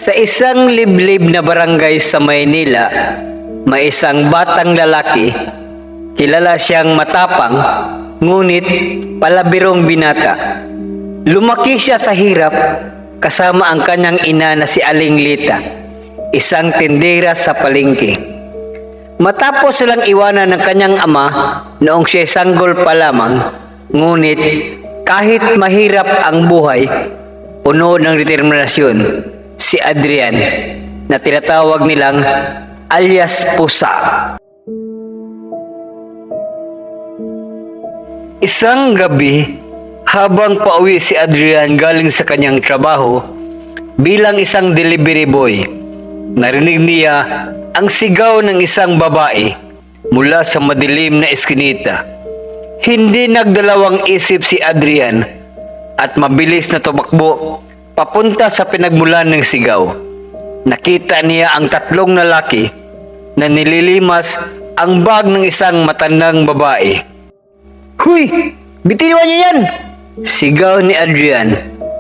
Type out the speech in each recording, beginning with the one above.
Sa isang liblib na barangay sa Maynila, may isang batang lalaki. Kilala siyang matapang, ngunit palabirong binata. Lumaki siya sa hirap kasama ang kanyang ina na si Aling Lita, isang tindera sa palengke. Matapos silang iwanan ng kanyang ama noong siya sanggol pa lamang, ngunit kahit mahirap ang buhay, puno ng determinasyon, si Adrian, na tinatawag nilang alias Pusa. Isang gabi, habang pauwi si Adrian galing sa kanyang trabaho bilang isang delivery boy, narinig niya ang sigaw ng isang babae mula sa madilim na eskinita. Hindi nagdalawang isip si Adrian at mabilis na tumakbo papunta sa pinagmulan ng sigaw. Nakita niya ang tatlong lalaki na nililimas ang bag ng isang matandang babae. "Huy! Bitiwan niyo yan!" sigaw ni Adrian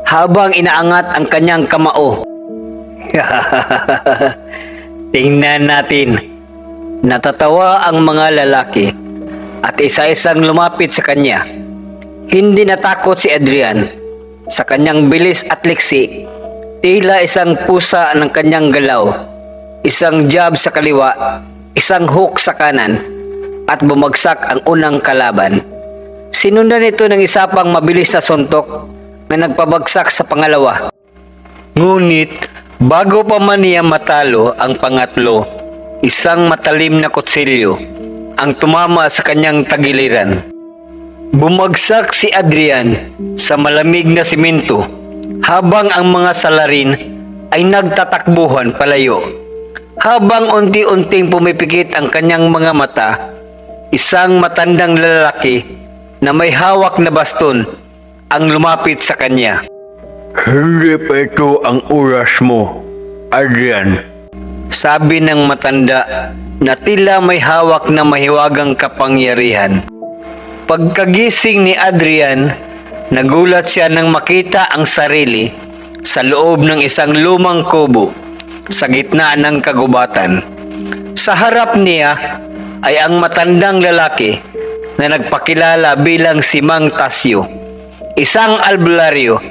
habang inaangat ang kanyang kamao. Tingnan natin. Natatawa ang mga lalaki at isa-isang lumapit sa kanya. Hindi natakot si Adrian. Sa kanyang bilis at liksi, tila isang pusa ng kanyang galaw. Isang jab sa kaliwa, isang hook sa kanan, at bumagsak ang unang kalaban. Sinundan ito ng isa pang mabilis na suntok na nagpabagsak sa pangalawa. Ngunit bago pa man niya matalo ang pangatlo, isang matalim na kutsilyo ang tumama sa kanyang tagiliran. Bumagsak si Adrian sa malamig na simento habang ang mga salarin ay nagtatakbuhan palayo. Habang unti-unting pumipikit ang kanyang mga mata, isang matandang lalaki na may hawak na baston ang lumapit sa kanya. "Hindi pa ito ang oras mo, Adrian," sabi ng matanda na tila may hawak na mahiwagang kapangyarihan. Pagkagising ni Adrian, nagulat siya nang makita ang sarili sa loob ng isang lumang kubo sa gitna ng kagubatan. Sa harap niya ay ang matandang lalaki na nagpakilala bilang si Mang Tasyo, isang albularyo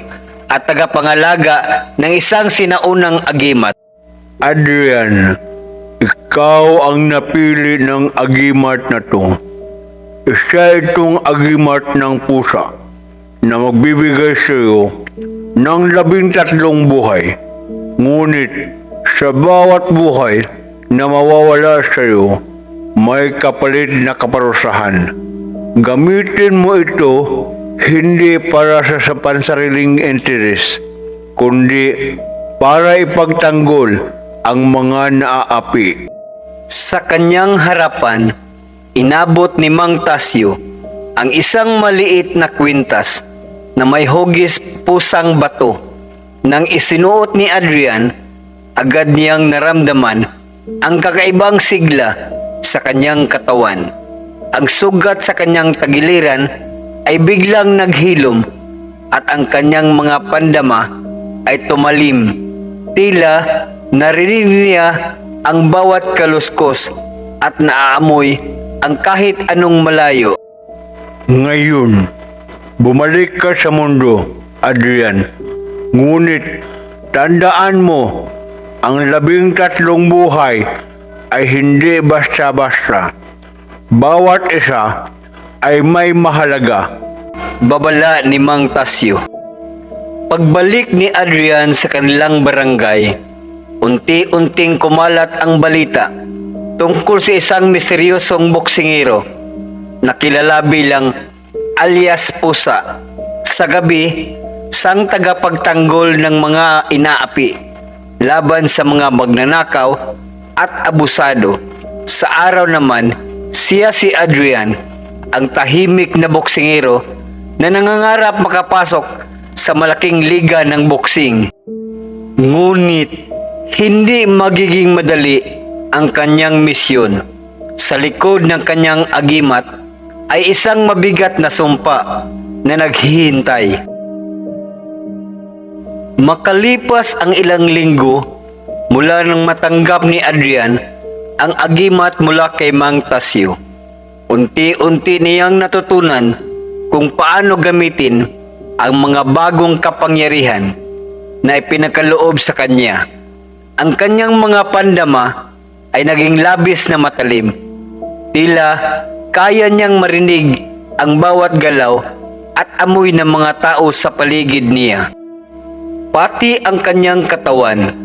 at tagapangalaga ng isang sinaunang agimat. "Adrian, ikaw ang napili ng agimat na to. Isa itong agimat ng pusa na magbibigay sa iyo ng 13 buhay. Ngunit sa bawat buhay na mawawala sa iyo, may kapalit na kaparusahan. Gamitin mo ito hindi para sa pansariling interes, kundi para ipagtanggol ang mga naaapi." Sa kanyang harapan, inabot ni Mang Tasyo ang isang maliit na kwintas na may hugis pusang bato. Nang isinuot ni Adrian, agad niyang naramdaman ang kakaibang sigla sa kanyang katawan. Ang sugat sa kanyang tagiliran ay biglang naghilom at ang kanyang mga pandama ay tumalim. Tila narinig niya ang bawat kaluskos at naaamoy ang kahit anong malayo. "Ngayon, bumalik ka sa mundo, Adrian. Ngunit tandaan mo, ang 13 buhay ay hindi basta-basta. Bawat isa ay may mahalaga," babala ni Mang Tasyo. Pagbalik ni Adrian sa kanilang barangay, unti-unting kumalat ang balita tungkol sa isang misteryosong boksingero na kilala bilang alias Pusa. Sa gabi, siyang tagapagtanggol ng mga inaapi laban sa mga magnanakaw at abusado. Sa araw naman, siya si Adrian, ang tahimik na boksingero na nangangarap makapasok sa malaking liga ng boksing. Ngunit hindi magiging madali ang kanyang misyon. Sa likod ng kanyang agimat ay isang mabigat na sumpa na naghihintay. Makalipas ang ilang linggo, mula nang matanggap ni Adrian ang agimat mula kay Mang Tasyo. Unti-unti niyang natutunan kung paano gamitin ang mga bagong kapangyarihan na ipinagkaloob sa kanya. Ang kanyang mga pandama ay naging labis na matalim. Tila kaya niyang marinig ang bawat galaw at amoy ng mga tao sa paligid niya. Pati ang kanyang katawan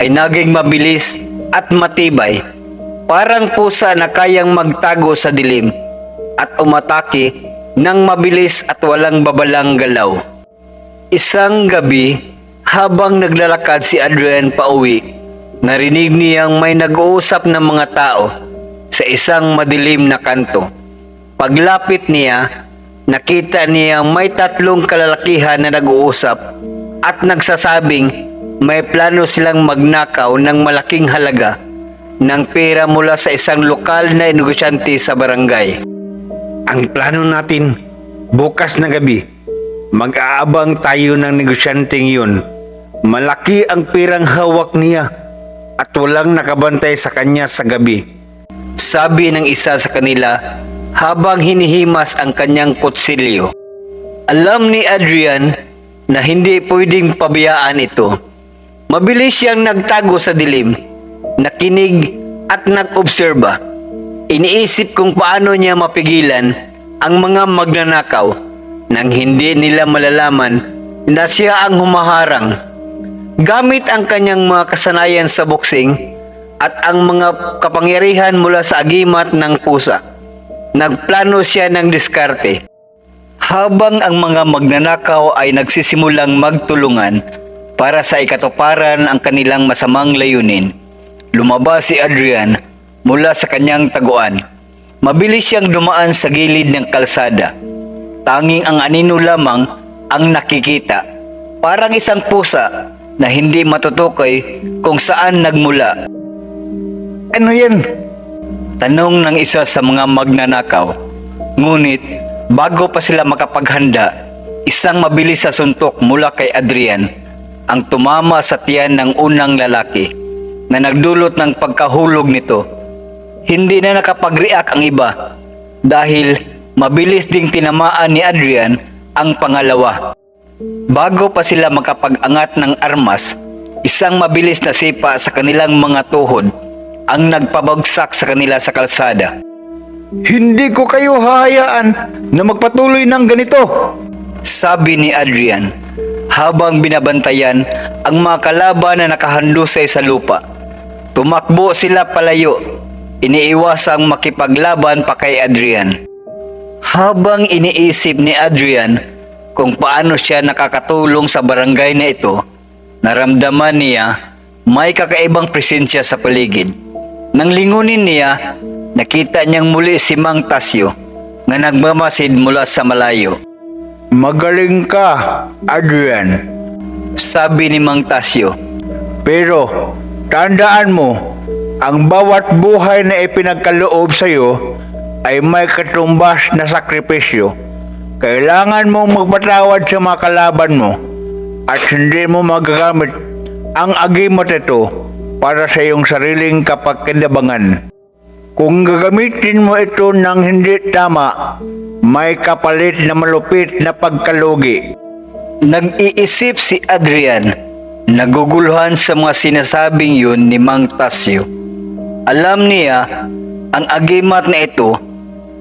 ay naging mabilis at matibay, parang pusa na kayang magtago sa dilim at umatake ng mabilis at walang babalang galaw. Isang gabi, habang naglalakad si Adrian pauwi, narinig niyang may nag-uusap ng mga tao sa isang madilim na kanto. Paglapit niya, nakita niya may 3 kalalakihan na nag-uusap at nagsasabing may plano silang magnakaw ng malaking halaga ng pera mula sa isang lokal na negosyante sa barangay. Ang plano natin, bukas na gabi, mag-aabang tayo ng negosyanteng yun. Malaki ang pirang hawak niya at walang nakabantay sa kanya sa gabi. Sabi ng isa sa kanila habang hinihimas ang kanyang kutsilyo. Alam ni Adrian na hindi pwedeng pabayaan ito. Mabilis siyang nagtago sa dilim, nakinig at nag-obserba. Iniisip kung paano niya mapigilan ang mga magnanakaw nang hindi nila malalaman na siya ang humaharang. Gamit ang kanyang mga kasanayan sa boxing at ang mga kapangyarihan mula sa agimat ng pusa, nagplano siya ng diskarte. Habang ang mga magnanakaw ay nagsisimulang magtulungan para sa ikatuparan ang kanilang masamang layunin, lumabas si Adrian mula sa kanyang taguan. Mabilis siyang dumaan sa gilid ng kalsada. Tanging ang anino lamang ang nakikita, parang isang pusa na hindi matutukoy kung saan nagmula. Ano yan? Tanong ng isa sa mga magnanakaw. Ngunit bago pa sila makapaghanda, isang mabilis sa suntok mula kay Adrian ang tumama sa tiyan ng unang lalaki na nagdulot ng pagkahulog nito. Hindi na nakapag-react ang iba dahil mabilis ding tinamaan ni Adrian ang pangalawa. Bago pa sila makapag-angat ng armas, isang mabilis na sipa sa kanilang mga tuhod ang nagpabagsak sa kanila sa kalsada. Hindi ko kayo hahayaan na magpatuloy ng ganito. Sabi ni Adrian habang binabantayan ang mga kalaban na nakahandusay sa lupa. Tumakbo sila palayo, iniiwasang makipaglaban pa kay Adrian. Habang iniisip ni Adrian kung paano siya nakakatulong sa barangay na ito, naramdaman niya may kakaibang presensya sa paligid. Nang lingunin niya, nakita niyang muli si Mang Tasyo na nagmamasid mula sa malayo. Magaling ka, Adrian. Sabi ni Mang Tasyo. Pero tandaan mo, ang bawat buhay na ipinagkaloob sa iyo ay may katumbas na sakripisyo. Kailangan mong magpatawad sa mga kalaban mo at hindi mo magagamit ang agimat ito para sa iyong sariling kapakinabangan. Kung gagamitin mo ito ng hindi tama, may kapalit na malupit na pagkalugi. Nag-iisip si Adrian, naguguluhan sa mga sinasabing yun ni Mang Tasyo. Alam niya, ang agimat na ito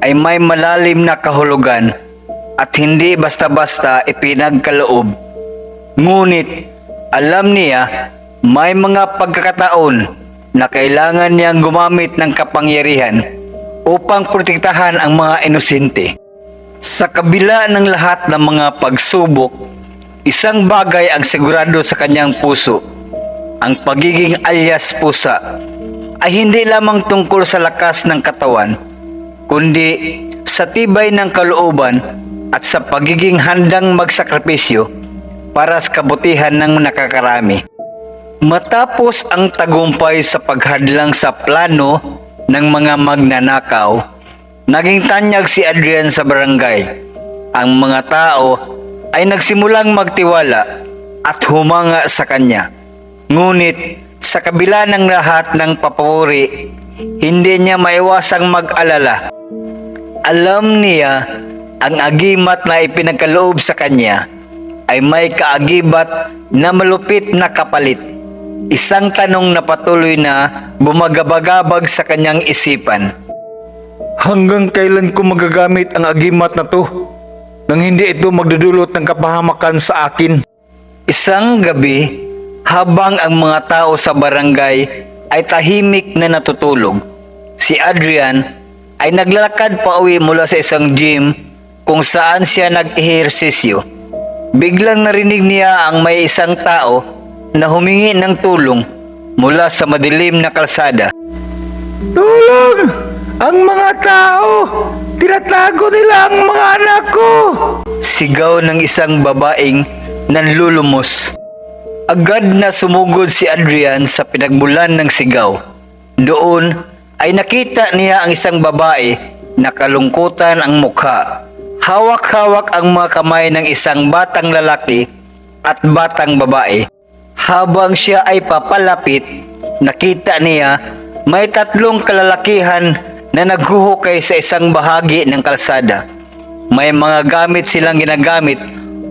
ay may malalim na kahulugan at hindi basta-basta ipinagkaloob. Ngunit alam niya may mga pagkakataon na kailangan niyang gumamit ng kapangyarihan upang protektahan ang mga inosente. Sa kabila ng lahat ng mga pagsubok, isang bagay ang sigurado sa kanyang puso. Ang pagiging alias pusa ay hindi lamang tungkol sa lakas ng katawan, kundi sa tibay ng kalooban at sa pagiging handang magsakripisyo para sa kabutihan ng nakakarami. Matapos ang tagumpay sa paghadlang sa plano ng mga magnanakaw, naging tanyag si Adrian sa barangay. Ang mga tao ay nagsimulang magtiwala at humanga sa kanya. Ngunit Sa kabila ng lahat ng papuri, hindi niya maiwasang mag-alala. Alam niya ang agimat na ipinagkaloob sa kanya ay may kaagibat na malupit na kapalit. Isang tanong na patuloy na bumagabagabag sa kanyang isipan. Hanggang kailan ko magagamit ang agimat na to nang hindi ito magdudulot ng kapahamakan sa akin? Isang gabi, habang ang mga tao sa barangay ay tahimik na natutulog, si Adrian ay naglalakad pa uwi mula sa isang gym kung saan siya nag-ehersisyo. Biglang narinig niya ang may isang tao na humingi ng tulong mula sa madilim na kalsada. Tulong! Ang mga tao! Tinatago nila ang mga anak ko! Sigaw ng isang babaeng nanlulumos. Agad na sumugod si Adrian sa pinagmulan ng sigaw. Doon ay nakita niya ang isang babae na kalungkutan ang mukha. Hawak-hawak ang mga kamay ng isang batang lalaki at batang babae. Habang siya ay papalapit, nakita niya may 3 kalalakihan na naghuhukay sa isang bahagi ng kalsada. May mga gamit silang ginagamit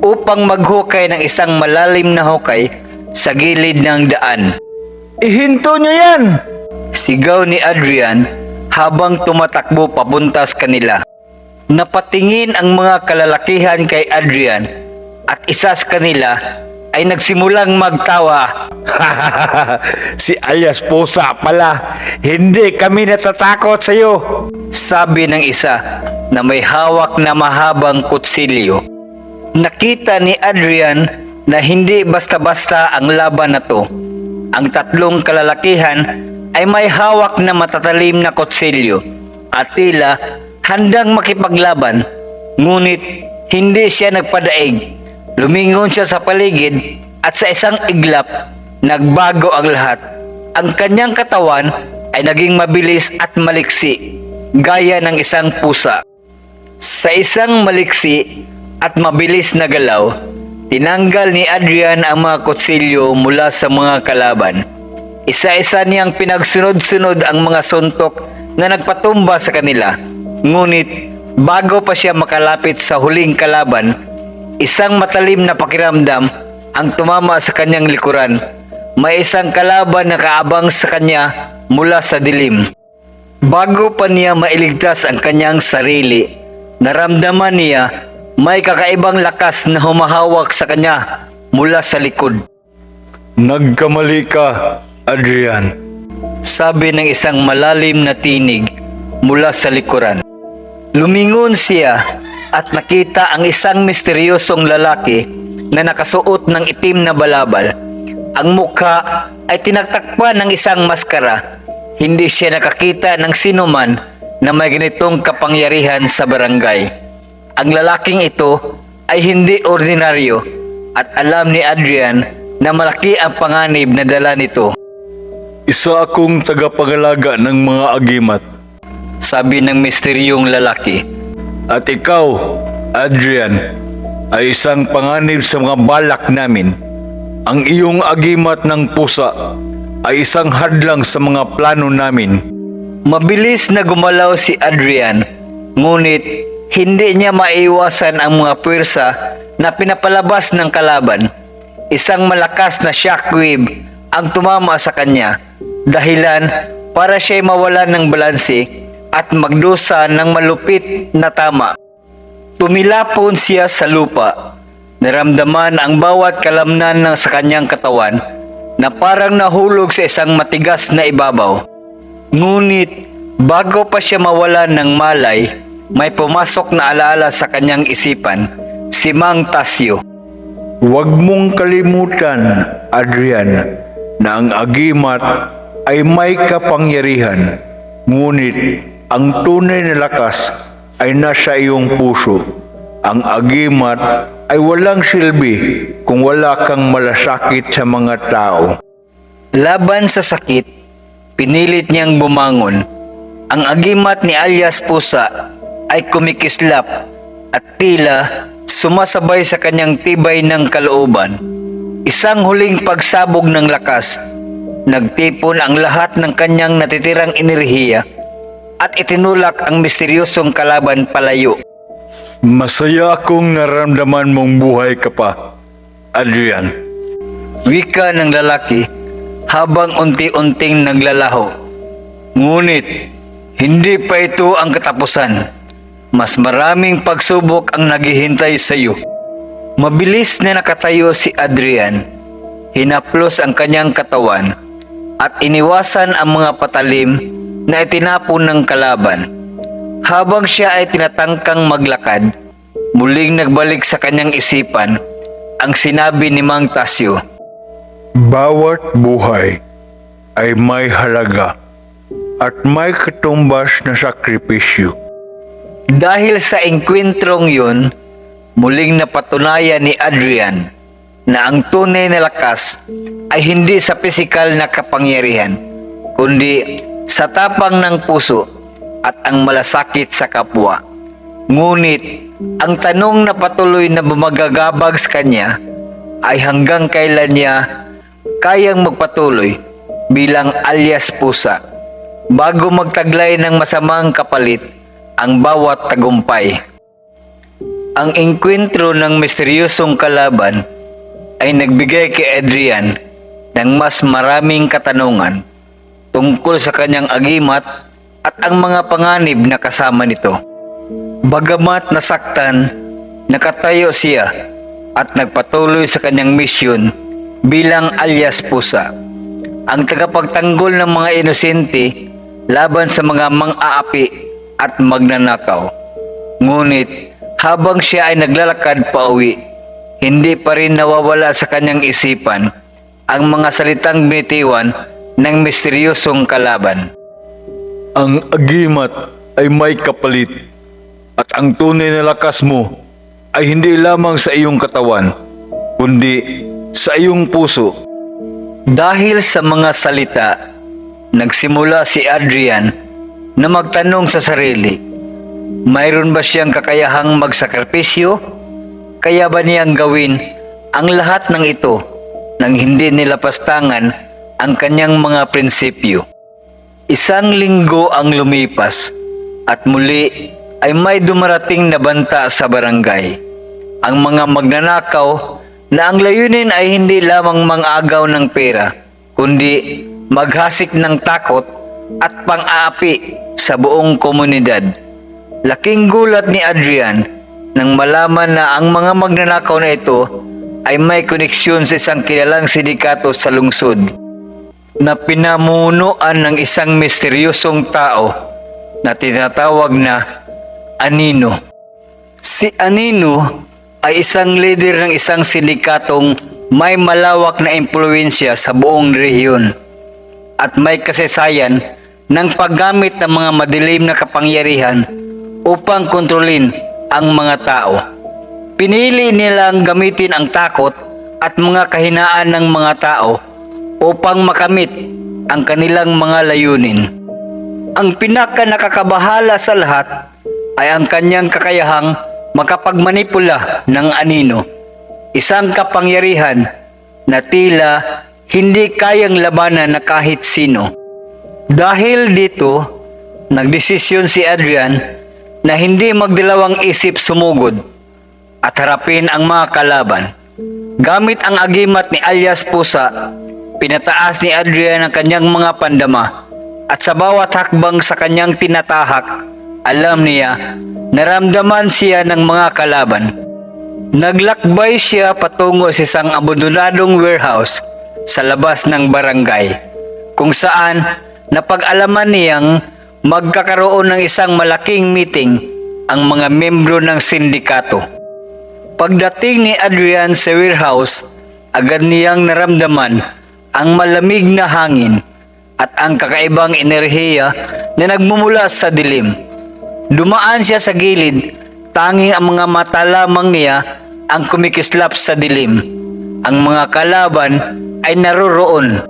upang maghukay ng isang malalim na hukay sa gilid ng daan. Ihinto niyo yan! Sigaw ni Adrian habang tumatakbo papunta sa kanila. Napatingin ang mga kalalakihan kay Adrian at isa sa kanila ay nagsimulang magtawa. Si alias Pusa pala. Hindi kami natatakot sa iyo. Sabi ng isa na may hawak na mahabang kutsilyo. Nakita ni Adrian na hindi basta-basta ang laban na to. Ang 3 kalalakihan ay may hawak na matatalim na kutsilyo at tila handang makipaglaban, ngunit hindi siya nagpadaig. Lumingon siya sa paligid at sa isang iglap, nagbago ang lahat. Ang kanyang katawan ay naging mabilis at maliksi, gaya ng isang pusa. Sa isang maliksi at mabilis na galaw, tinanggal ni Adrian ang mga kutsilyo mula sa mga kalaban. Isa-isa niyang pinagsunod-sunod ang mga suntok na nagpatumba sa kanila. Ngunit bago pa siya makalapit sa huling kalaban, isang matalim na pakiramdam ang tumama sa kanyang likuran. May isang kalaban na kaabang sa kanya mula sa dilim. Bago pa niya mailigtas ang kanyang sarili, naramdaman niya may kakaibang lakas na humahawak sa kanya mula sa likod. Nagkamali ka, Adrian. Sabi ng isang malalim na tinig mula sa likuran. Lumingon siya at nakita ang isang misteryosong lalaki na nakasuot ng itim na balabal. Ang mukha ay tinagtakpan ng isang maskara. Hindi siya nakakita ng sinuman na may ganitong kapangyarihan sa barangay. Ang lalaking ito ay hindi ordinaryo at alam ni Adrian na malaki ang panganib na dala nito. Isa akong tagapangalaga ng mga agimat. Sabi ng misteryong lalaki. At ikaw, Adrian, ay isang panganib sa mga balak namin. Ang iyong agimat ng pusa ay isang hadlang sa mga plano namin. Mabilis na gumalaw si Adrian, ngunit hindi niya maiwasan ang mga puwersa na pinapalabas ng kalaban. Isang malakas na shockwave ang tumama sa kanya, dahilan para siya'y mawalan ng balanse at magdusa ng malupit na tama. Tumilapon siya sa lupa. Naramdaman ang bawat kalamnan sa kanyang katawan na parang nahulog sa isang matigas na ibabaw. Ngunit bago pa siya mawalan ng malay, may pumasok na alaala sa kanyang isipan, si Mang Tasyo. Huwag mong kalimutan, Adrian, na ang agimat ay may kapangyarihan, ngunit ang tunay na lakas ay nasa iyong puso. Ang agimat ay walang silbi kung wala kang malasakit sa mga tao. Laban sa sakit, pinilit niyang bumangon. Ang agimat ni alias Pusa ay kumikislap at tila sumasabay sa kanyang tibay ng kalooban. Isang huling pagsabog ng lakas, nagtipon ang lahat ng kanyang natitirang enerhiya at itinulak ang misteryosong kalaban palayo. Masaya akong naramdaman mong buhay ka pa, Adrian. Wika ng lalaki habang unti-unting naglalaho. Ngunit, hindi pa ito ang katapusan. Mas maraming pagsubok ang naghihintay sa iyo. Mabilis na nakatayo si Adrian. Hinaplos ang kanyang katawan at iniwasan ang mga patalim na itinapon ng kalaban. Habang siya ay tinatangkang maglakad, muling nagbalik sa kanyang isipan ang sinabi ni Mang Tasyo. Bawat buhay ay may halaga at may katumbas na sakripisyo. Dahil sa engkwentrong yun, muling napatunayan ni Adrian na ang tunay na lakas ay hindi sa pisikal na kapangyarihan, kundi sa tapang ng puso at ang malasakit sa kapwa. Ngunit, ang tanong na patuloy na bumagagabag sa kanya ay hanggang kailan niya kayang magpatuloy bilang alias pusa bago magtaglay ng masamang kapalit ang bawat tagumpay. Ang engkwentro ng misteryosong kalaban ay nagbigay kay Adrian ng mas maraming katanungan tungkol sa kanyang agimat at ang mga panganib na kasama nito. Bagamat nasaktan, nakatayo siya at nagpatuloy sa kanyang misyon bilang alias pusa, ang tagapagtanggol ng mga inosente laban sa mga mang-aapi at magnanakaw. Ngunit habang siya ay naglalakad pauwi, hindi pa rin nawawala sa kanyang isipan ang mga salitang binitiwan ng misteryosong kalaban. Ang agimat ay may kapalit at ang tunay na lakas mo ay hindi lamang sa iyong katawan, kundi sa iyong puso. Dahil sa mga salita, nagsimula si Adrian na magtanong sa sarili, mayroon ba siyang kakayahang magsakripisyo? Kaya ba niyang gawin ang lahat ng ito nang hindi nilapastangan ang kanyang mga prinsipyo? Isang linggo ang lumipas at muli ay may dumarating na banta sa barangay. Ang mga magnanakaw na ang layunin ay hindi lamang mangagaw ng pera, kundi maghasik ng takot at pang-aapi sa buong komunidad. Laking gulat ni Adrian nang malaman na ang mga magnanakaw na ito ay may koneksyon sa isang kilalang sindikato sa lungsod na pinamunuan ng isang misteryosong tao na tinatawag na Anino. Si Anino ay isang leader ng isang sindikatong may malawak na impluwensya sa buong rehiyon at may kasaysayan ng paggamit ng mga madilim na kapangyarihan upang kontrolin ang mga tao. Pinili nilang gamitin ang takot at mga kahinaan ng mga tao upang makamit ang kanilang mga layunin. Ang pinaka nakakabahala sa lahat ay ang kanyang kakayahang makapagmanipula ng Anino, isang kapangyarihan na tila hindi kayang labanan na kahit sino. Dahil dito, nagdesisyon si Adrian na hindi magdalawang isip sumugod at harapin ang mga kalaban. Gamit ang agimat ni alias Pusa, pinataas ni Adrian ang kanyang mga pandama at sa bawat hakbang sa kanyang tinatahak, alam niya, naramdaman siya ng mga kalaban. Naglakbay siya patungo sa isang abandonadong warehouse sa labas ng barangay, kung saan napag-alaman niyang magkakaroon ng isang malaking meeting ang mga membro ng sindikato. Pagdating ni Adrian sa warehouse, agad niyang naramdaman ang malamig na hangin at ang kakaibang enerhiya na nagmumula sa dilim. Dumaan siya sa gilid, tanging ang mga mata lamang niya ang kumikislap sa dilim. Ang mga kalaban ay naroroon.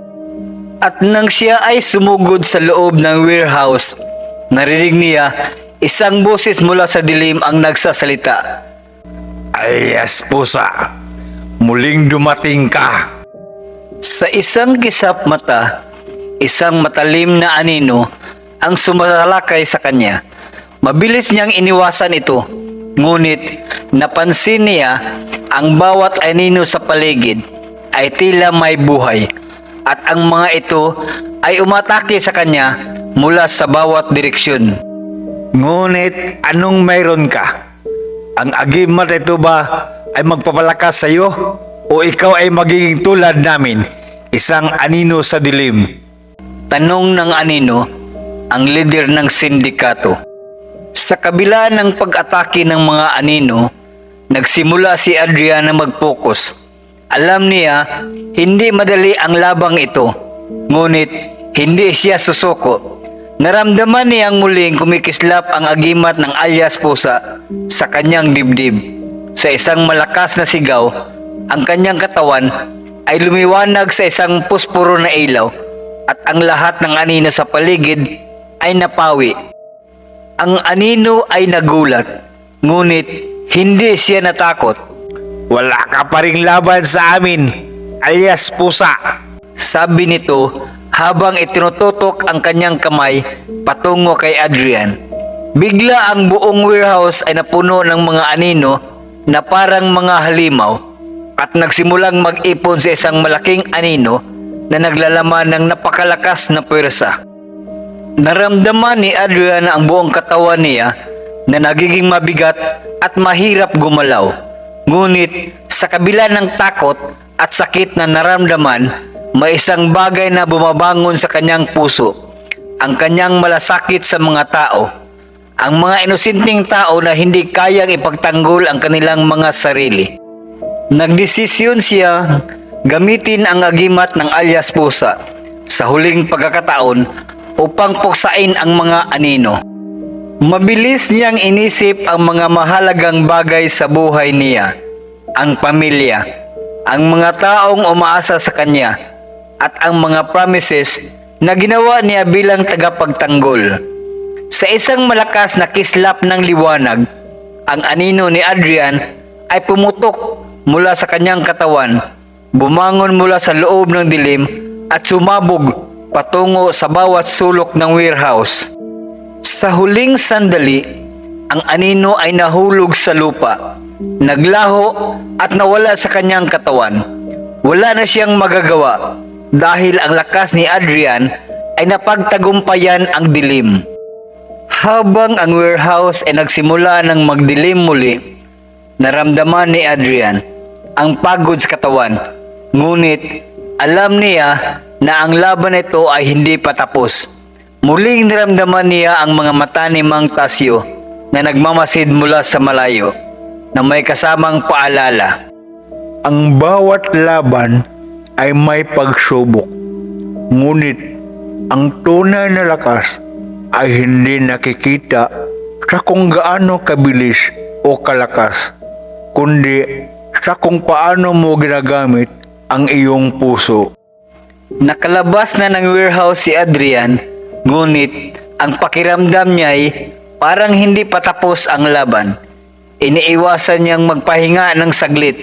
At nang siya ay sumugod sa loob ng warehouse, narinig niya isang boses mula sa dilim ang nagsasalita. Alias Pusa, muling dumating ka. Sa isang kisap mata, isang matalim na anino ang sumalakay sa kanya. Mabilis niyang iniwasan ito, ngunit napansin niya ang bawat anino sa paligid ay tila may buhay at ang mga ito ay umatake sa kanya mula sa bawat direksyon. Ngunit anong mayroon ka? Ang agimat ito ba ay magpapalakas sa iyo? O ikaw ay magiging tulad namin, isang anino sa dilim? Tanong ng anino, ang leader ng sindikato. Sa kabila ng pag-atake ng mga anino, nagsimula si Adrian na mag-focus. Alam niya, hindi madali ang labang ito, ngunit hindi siya susuko. Naramdaman niyang muling kumikislap ang agimat ng alias pusa sa kanyang dibdib. Sa isang malakas na sigaw, ang kanyang katawan ay lumiwanag sa isang puspuro na ilaw at ang lahat ng anino sa paligid ay napawi. Ang anino ay nagulat, ngunit hindi siya natakot. Wala ka pa ring laban sa amin, alias pusa. Sabi nito habang itinututok ang kanyang kamay patungo kay Adrian. Bigla ang buong warehouse ay napuno ng mga anino na parang mga halimaw at nagsimulang mag-ipon sa isang malaking anino na naglalaman ng napakalakas na puwersa. Naramdaman ni Adrian ang buong katawan niya na nagiging mabigat at mahirap gumalaw. Ngunit sa kabila ng takot at sakit na naramdaman, may isang bagay na bumabangon sa kanyang puso. Ang kanyang malasakit sa mga tao. Ang mga inosenteng tao na hindi kayang ipagtanggol ang kanilang mga sarili. Nagdesisyon siya gamitin ang agimat ng alias pusa sa huling pagkakataon upang puksain ang mga anino. Mabilis niyang inisip ang mga mahalagang bagay sa buhay niya, ang pamilya, ang mga taong umaasa sa kanya, at ang mga promises na ginawa niya bilang tagapagtanggol. Sa isang malakas na kislap ng liwanag, ang anino ni Adrian ay pumutok mula sa kanyang katawan, bumangon mula sa loob ng dilim at sumabog patungo sa bawat sulok ng warehouse. Sa huling sandali, ang anino ay nahulog sa lupa, naglaho at nawala sa kanyang katawan. Wala na siyang magagawa dahil ang lakas ni Adrian ay napagtagumpayan ang dilim. Habang ang warehouse ay nagsimula ng magdilim muli, naramdaman ni Adrian ang pagod sa katawan. Ngunit alam niya na ang laban nito ay hindi pa tapos. Muling naramdaman niya ang mga mata ni Mang Tasyo na nagmamasid mula sa malayo na may kasamang paalala. Ang bawat laban ay may pagsubok. Ngunit ang tunay na lakas ay hindi nakikita sa kung gaano kabilis o kalakas, kundi sa kung paano mo ginagamit ang iyong puso. Nakalabas na ng warehouse si Adrian, ngunit ang pakiramdam niya ay parang hindi pa tapos ang laban. Iniiwasan niyang magpahinga ng saglit,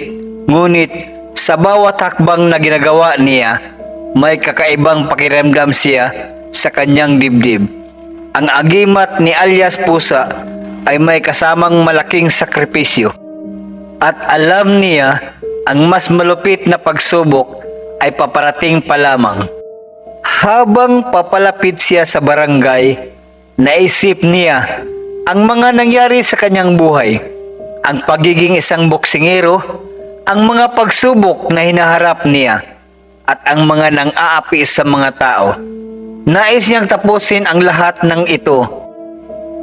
ngunit sa bawat hakbang na ginagawa niya, may kakaibang pakiramdam siya sa kanyang dibdib. Ang agimat ni alias pusa ay may kasamang malaking sakripisyo. At alam niya ang mas malupit na pagsubok ay paparating pa lamang. Habang papalapit siya sa barangay, naisip niya ang mga nangyari sa kanyang buhay, ang pagiging isang boksingero, ang mga pagsubok na hinaharap niya, at ang mga nang-aapi sa mga tao. Nais niyang tapusin ang lahat ng ito.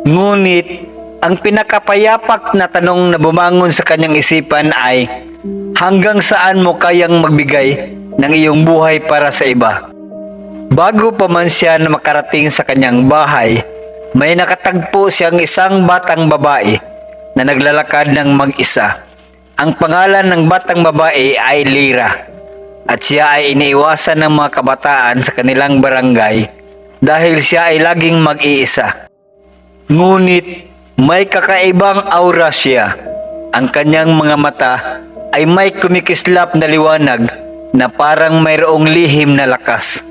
Ngunit, ang pinakapayapak na tanong na bumangon sa kanyang isipan ay, hanggang saan mo kayang magbigay ng iyong buhay para sa iba? Bago pa man siya na makarating sa kanyang bahay, may nakatagpo siyang isang batang babae na naglalakad ng mag-isa. Ang pangalan ng batang babae ay Lyra, at siya ay iniiwasan ng mga kabataan sa kanilang barangay dahil siya ay laging mag-iisa. Ngunit may kakaibang aura siya. Ang kanyang mga mata ay may kumikislap na liwanag na parang mayroong lihim na lakas.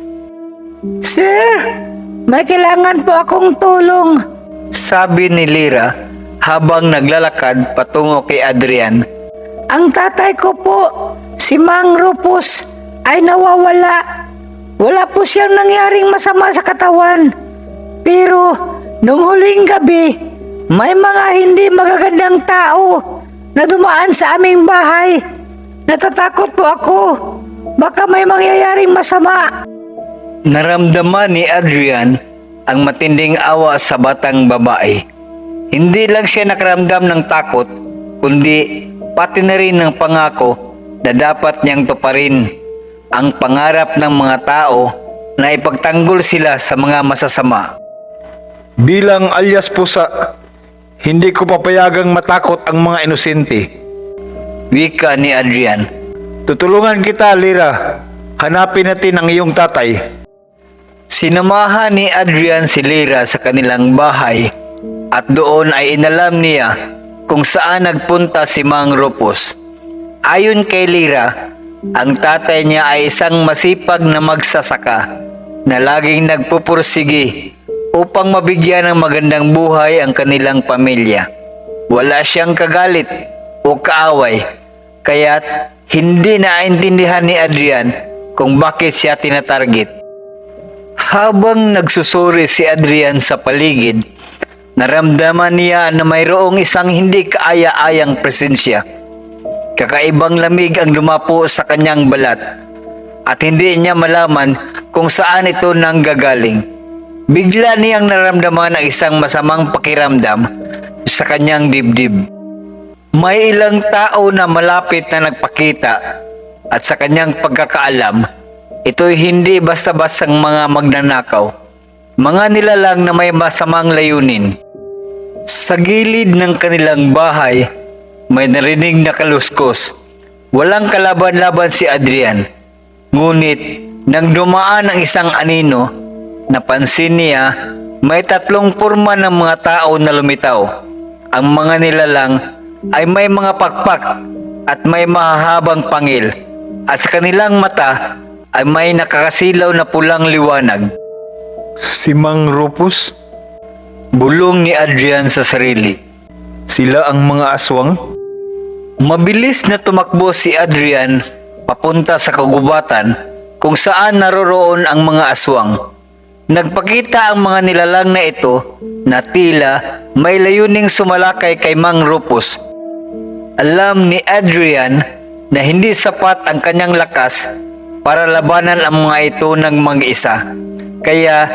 Sir, may kailangan po akong tulong. Sabi ni Lyra habang naglalakad patungo kay Adrian. Ang tatay ko po, si Mang Rufus, ay nawawala. Wala po siyang nangyaring masama sa katawan. Pero, nung huling gabi, may mga hindi magagandang tao na dumaan sa aming bahay. Natatakot po ako. Baka may mangyayaring masama. Naramdaman ni Adrian ang matinding awa sa batang babae. Hindi lang siya nakaramdam ng takot, kundi pati na rin ng pangako na dapat niyang tuparin ang pangarap ng mga tao na ipagtanggol sila sa mga masasama. Bilang alias pusa, hindi ko papayagang matakot ang mga inosente. Wika ni Adrian. Tutulungan kita, Lyra. Hanapin natin ang iyong tatay. Sinamahan ni Adrian si Lyra sa kanilang bahay at doon ay inalam niya kung saan nagpunta si Mang Rufus. Ayon kay Lyra, ang tatay niya ay isang masipag na magsasaka na laging nagpupursige upang mabigyan ng magandang buhay ang kanilang pamilya. Wala siyang kagalit o kaaway, kaya't hindi naintindihan ni Adrian kung bakit siya tinatarget. Habang nagsusuri si Adrian sa paligid, naramdaman niya na mayroong isang hindi kaaya-ayang presensya. Kakaibang lamig ang lumapo sa kanyang balat at hindi niya malaman kung saan ito nanggagaling. Bigla niyang naramdaman ang isang masamang pakiramdam sa kanyang dibdib. May ilang tao na malapit na nagpakita at sa kanyang pagkakaalam, ito'y hindi basta-bastang mga magnanakaw, mga nilalang na may masamang layunin. Sa gilid ng kanilang bahay, may narinig na kaluskos. Walang kalaban-laban si Adrian. Ngunit nang dumaan ang isang anino, napansin niya may 3 porma ng mga tao na lumitaw. Ang mga nilalang ay may mga pakpak at may mahahabang pangil, at sa kanilang mata ay may nakakasilaw na pulang liwanag. Si Mang Rufus? Bulong ni Adrian sa sarili. Sila ang mga aswang? Mabilis na tumakbo si Adrian papunta sa kagubatan kung saan naroroon ang mga aswang. Nagpakita ang mga nilalang na ito na tila may layuning sumalakay kay Mang Rufus. Alam ni Adrian na hindi sapat ang kanyang lakas para labanan ang mga ito ng mag-isa. Kaya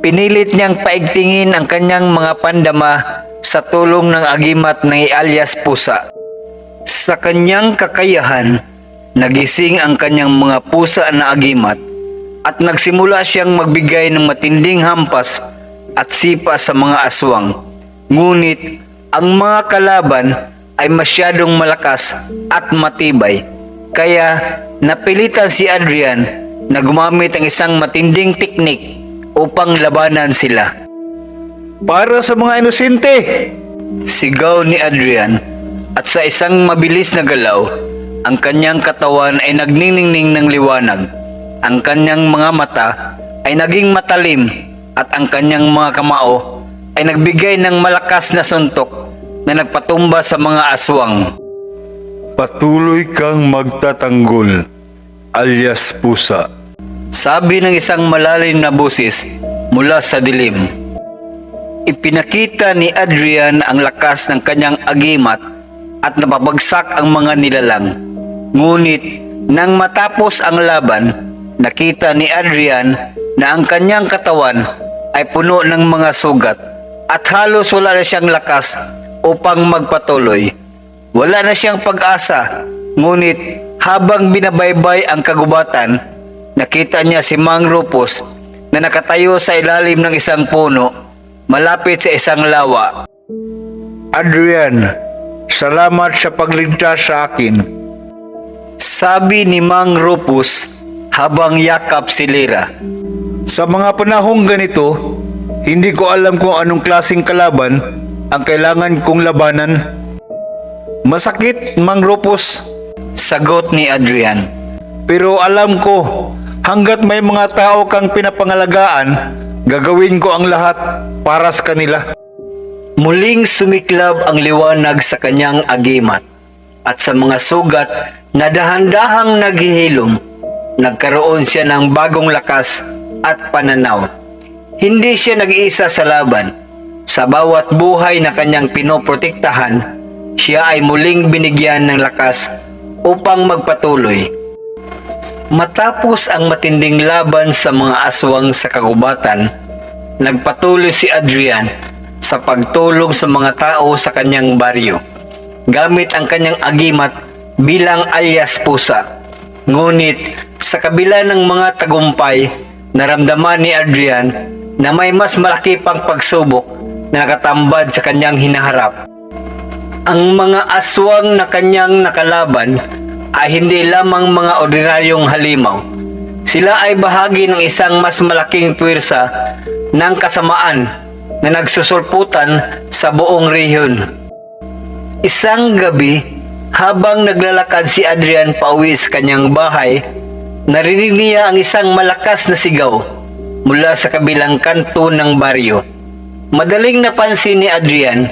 pinilit niyang paigtingin ang kanyang mga pandama sa tulong ng agimat ng alias pusa. Sa kanyang kakayahan, nagising ang kanyang mga pusa na agimat at nagsimula siyang magbigay ng matinding hampas at sipa sa mga aswang. Ngunit ang mga kalaban ay masyadong malakas at matibay. Kaya napilitan si Adrian na gumamit ng isang matinding teknik upang labanan sila. Para sa mga inosente! Sigaw ni Adrian, at sa isang mabilis na galaw, ang kanyang katawan ay nagniningning ng liwanag. Ang kanyang mga mata ay naging matalim at ang kanyang mga kamao ay nagbigay ng malakas na suntok na nagpatumba sa mga aswang. Patuloy kang magtatanggol, alias pusa. Sabi ng isang malalim na busis mula sa dilim. Ipinakita ni Adrian ang lakas ng kanyang agimat at napabagsak ang mga nilalang. Ngunit nang matapos ang laban, nakita ni Adrian na ang kanyang katawan ay puno ng mga sugat at halos wala na siyang lakas upang magpatuloy. Wala na siyang pag-asa, ngunit habang binabaybay ang kagubatan, nakita niya si Mang Rufus na nakatayo sa ilalim ng isang puno malapit sa isang lawa. Adrian, salamat sa pagligtas sa akin. Sabi ni Mang Rufus habang yakap si Lyra. Sa mga panahong ganito, hindi ko alam kung anong klaseng kalaban ang kailangan kong labanan. Masakit, Mang Rufus. Sagot ni Adrian. Pero alam ko, hanggat may mga tao kang pinapangalagaan, gagawin ko ang lahat para sa kanila. Muling sumiklab ang liwanag sa kanyang agimat at sa mga sugat na dahan-dahang naghihilom, nagkaroon siya ng bagong lakas at pananaw. Hindi siya nag-iisa sa laban. Sa bawat buhay na kanyang pinoprotektahan, siya ay muling binigyan ng lakas upang magpatuloy. Matapos ang matinding laban sa mga aswang sa kagubatan, nagpatuloy si Adrian sa pagtulong sa mga tao sa kanyang baryo, gamit ang kanyang agimat bilang alias pusa. Ngunit sa kabila ng mga tagumpay, naramdaman ni Adrian na may mas malaki pang pagsubok na nakatambad sa kanyang hinaharap. Ang mga aswang na kanyang nakalaban ay hindi lamang mga ordinaryong halimaw. Sila ay bahagi ng isang mas malaking puwersa ng kasamaan na nagsusulputan sa buong rehiyon. Isang gabi, habang naglalakad si Adrian pauwi sa kanyang bahay, narinig niya ang isang malakas na sigaw mula sa kabilang kanto ng baryo. Madaling napansin ni Adrian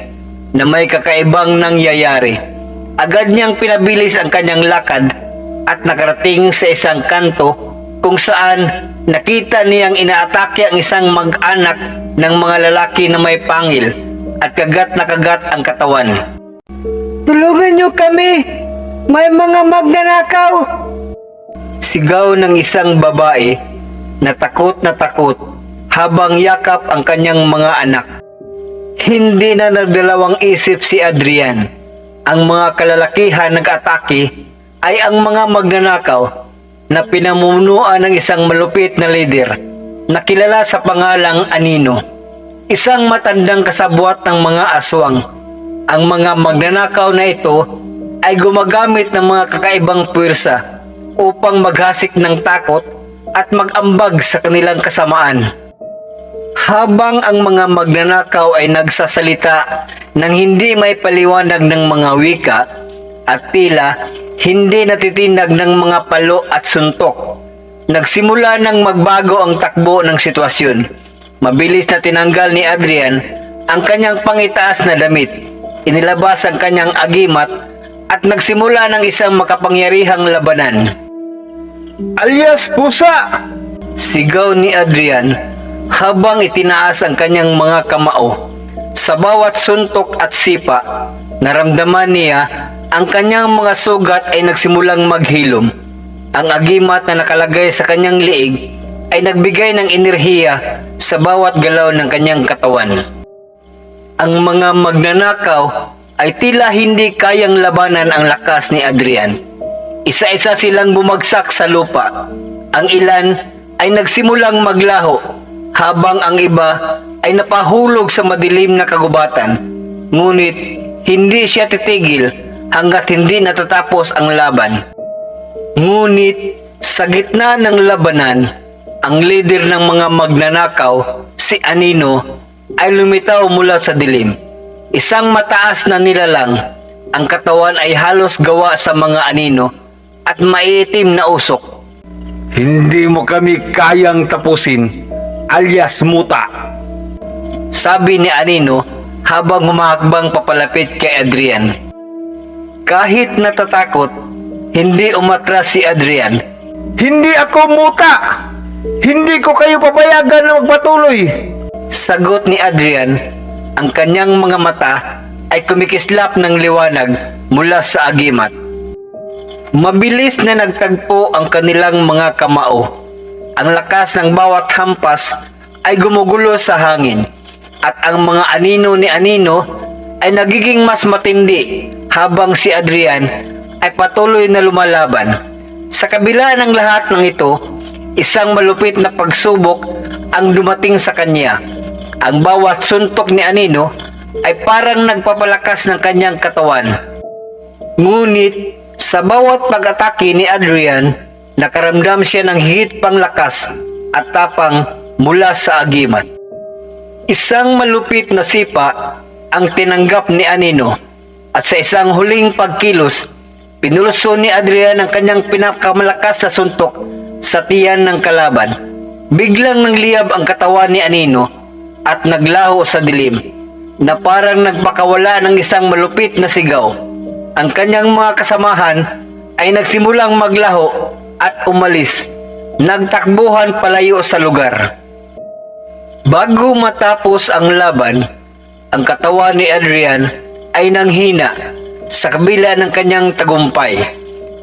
na may kakaibang nangyayari. Agad niyang pinabilis ang kanyang lakad at nakarating sa isang kanto kung saan nakita niyang inaatake ang isang mag-anak ng mga lalaki na may pangil at kagat na kagat ang katawan. Tulungan niyo kami! May mga magnanakaw! Sigaw ng isang babae na takot habang yakap ang kanyang mga anak. Hindi na nagdalawang isip si Adrian. Ang mga kalalakihan nag-atake ay ang mga magnanakaw na pinamumunuan ng isang malupit na leader na kilala sa pangalang Anino, isang matandang kasabwat ng mga aswang. Ang mga magnanakaw na ito ay gumagamit ng mga kakaibang puwersa upang maghasik ng takot at mag-ambag sa kanilang kasamaan. Habang ang mga magnanakaw ay nagsasalita ng hindi may paliwanag ng mga wika at tila hindi natitinag ng mga palo at suntok, nagsimula ng magbago ang takbo ng sitwasyon. Mabilis na tinanggal ni Adrian ang kanyang pangitaas na damit, inilabas ang kanyang agimat at nagsimula ng isang makapangyarihang labanan. Alias pusa! Sigaw ni Adrian habang itinaas ang kanyang mga kamao. Sa bawat suntok at sipa, naramdaman niya ang kanyang mga sugat ay nagsimulang maghilom. Ang agimat na nakalagay sa kanyang liig ay nagbigay ng enerhiya sa bawat galaw ng kanyang katawan. Ang mga magnanakaw ay tila hindi kayang labanan ang lakas ni Adrian. Isa-isa silang bumagsak sa lupa. Ang ilan ay nagsimulang maglaho, habang ang iba ay napahulog sa madilim na kagubatan. Ngunit hindi siya titigil hanggat hindi natatapos ang laban. Ngunit sa gitna ng labanan, ang leader ng mga magnanakaw, si Anino, ay lumitaw mula sa dilim. Isang mataas na nilalang, ang katawan ay halos gawa sa mga anino at maiitim na usok. Hindi mo kami kayang tapusin, alias muta. Sabi ni Anino habang humahakbang papalapit kay Adrian. Kahit natatakot, hindi umatras si Adrian. Hindi ako muta! Hindi ko kayo papayagan na magpatuloy! Sagot ni Adrian, ang kanyang mga mata ay kumikislap ng liwanag mula sa agimat. Mabilis na nagtagpo ang kanilang mga kamao. Ang lakas ng bawat hampas ay gumugulo sa hangin at ang mga anino ni Anino ay nagiging mas matindi habang si Adrian ay patuloy na lumalaban. Sa kabila ng lahat ng ito, isang malupit na pagsubok ang dumating sa kanya. Ang bawat suntok ni Anino ay parang nagpapalakas ng kanyang katawan. Ngunit sa bawat pag-atake ni Adrian, nakaramdam siya ng higit pang lakas at tapang mula sa agimat. Isang malupit na sipa ang tinanggap ni Anino at sa isang huling pagkilos, Pinulso ni Adrian ang kanyang pinakamalakas na suntok sa tiyan ng kalaban. Biglang nangliyab ang katawan ni Anino at naglaho sa dilim na parang nagpakawala ng isang malupit na sigaw. Ang kanyang mga kasamahan ay nagsimulang maglaho at umalis. Nagtakbuhan palayo sa lugar. Bago matapos ang laban, ang katawan ni Adrian ay nanghina sa kabila ng kanyang tagumpay.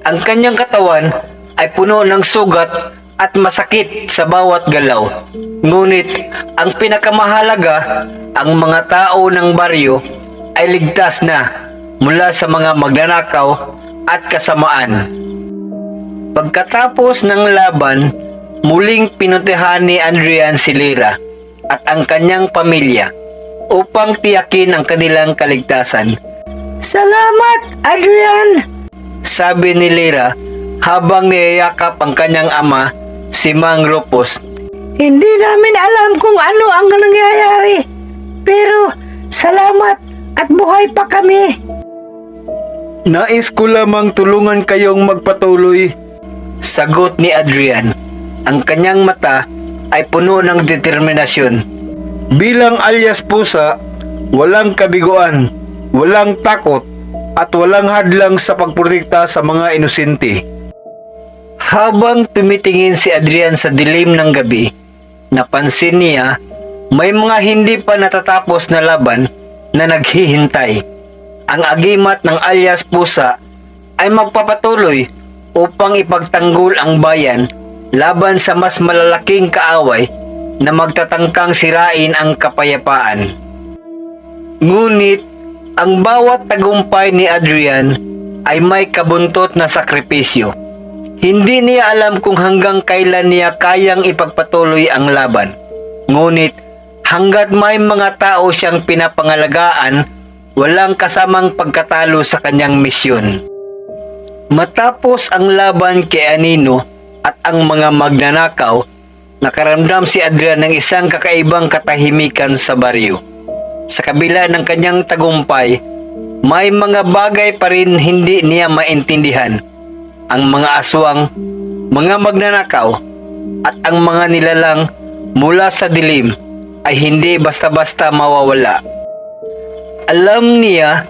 Ang kanyang katawan ay puno ng sugat at masakit sa bawat galaw. Ngunit ang pinakamahalaga, ang mga tao ng baryo ay ligtas na mula sa mga magnanakaw at kasamaan. Pagkatapos ng laban, muling pinuntahan ni Adrian si Lyra at ang kanyang pamilya upang tiyakin ang kanilang kaligtasan. Salamat, Adrian! Sabi ni Lyra habang niyayakap ang kanyang ama, si Mang Rufus. Hindi namin alam kung ano ang nangyayari. Pero salamat at buhay pa kami. Nais ko lamang tulungan kayong magpatuloy. Sagot ni Adrian. Ang kanyang mata ay puno ng determinasyon. Bilang alias pusa, walang kabiguan, walang takot, at walang hadlang sa pagprotekta sa mga inosente. Habang tumitingin si Adrian sa dilim ng gabi, napansin niya may mga hindi pa natatapos na laban na naghihintay. Ang agimat ng alias pusa ay magpapatuloy upang ipagtanggol ang bayan laban sa mas malalaking kaaway na magtatangkang sirain ang kapayapaan. Ngunit ang bawat tagumpay ni Adrian ay may kabuntot na sakripisyo. Hindi niya alam kung hanggang kailan niya kayang ipagpatuloy ang laban. Ngunit hanggat may mga tao siyang pinapangalagaan, walang kasamang pagkatalo sa kanyang misyon. Matapos ang laban kay Anino at ang mga magnanakaw, nakaramdam si Adrian ng isang kakaibang katahimikan sa baryo. Sa kabila ng kanyang tagumpay, may mga bagay pa rin hindi niya maintindihan. Ang mga aswang, mga magnanakaw, at ang mga nilalang mula sa dilim ay hindi basta-basta mawawala. Alam niya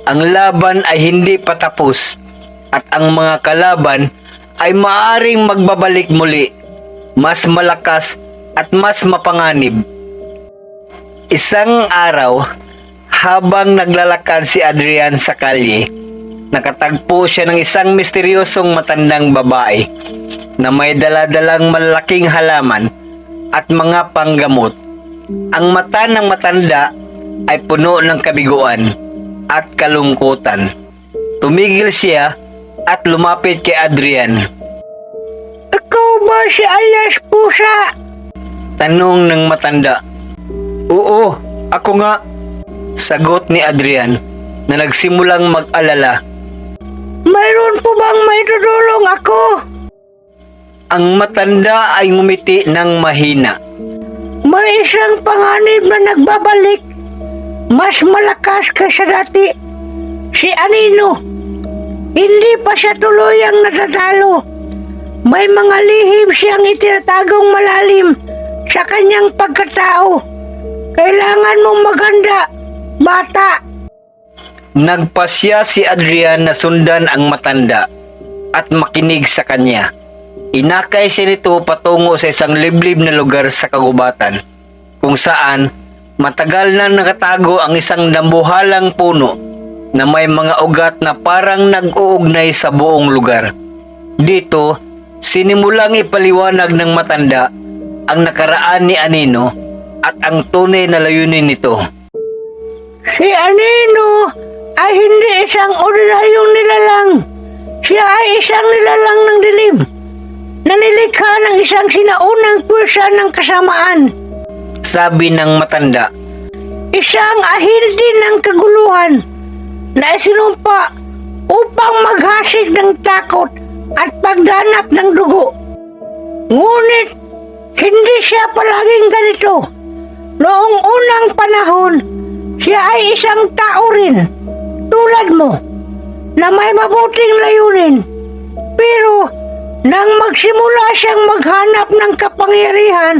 ang laban ay hindi patapos at ang mga kalaban ay maaaring magbabalik muli, mas malakas at mas mapanganib. Isang araw, habang naglalakad si Adrian sa kalye, nakatagpo siya ng isang misteryosong matandang babae na may daladalang malaking halaman at mga panggamot. Ang mata ng matanda ay puno ng kabiguan at kalungkutan. Tumigil siya at lumapit kay Adrian. Ikaw ba si alias pusa? Tanong ng matanda. Oo, ako nga. Sagot ni Adrian na nagsimulang mag-alala. Mayroon po bang may tutulong ako? Ang matanda ay ngumiti ng mahina. May isang panganib na nagbabalik. Mas malakas kaysa dati. Si Anino. Hindi pa siya tuluyang natatalo. May mga lihim siyang itinatagong malalim sa kanyang pagkatao. Kailangan mong maganda, bata. Nagpasya si Adrian na sundan ang matanda at makinig sa kanya. Inakay siya nito patungo sa isang liblib na lugar sa kagubatan, kung saan matagal na nakatago ang isang dambuhalang puno na may mga ugat na parang nag-uugnay sa buong lugar. Dito, sinimulang ipaliwanag ng matanda ang nakaraan ni Anino at ang tunay na layunin nito. Si Anino ay hindi isang ordinaryong nilalang. Siya ay isang nilalang ng dilim. Nanilikha ng isang sinaunang puwersa ng kasamaan. Sabi ng matanda. Isang ahente ng kaguluhan na isinumpa upang maghasik ng takot at pagdanap ng dugo. Ngunit hindi siya palaging ganito. Noong unang panahon, siya ay isang tao rin, tulad mo. na may mabuting layunin. Pero nang magsimula siyang maghanap ng kapangyarihan,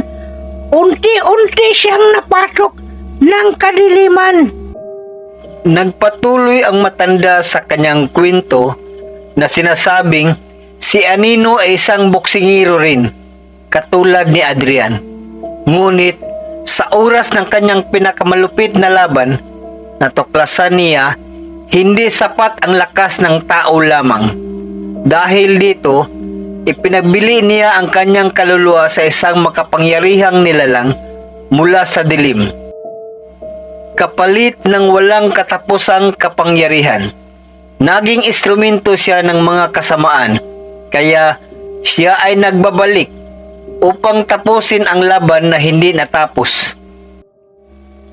unti-unti siyang napasok ng kadiliman. Nagpatuloy ang matanda sa kanyang kwento na sinasabing si Anino ay isang boksingero rin, katulad ni Adrian. Ngunit sa oras ng kanyang pinakamalupit na laban, natuklasan niya hindi sapat ang lakas ng tao lamang. Dahil dito, ipinagbili niya ang kanyang kaluluwa sa isang makapangyarihang nilalang mula sa dilim. Kapalit ng walang katapusang kapangyarihan, naging instrumento siya ng mga kasamaan, kaya siya ay nagbabalik upang tapusin ang laban na hindi natapos.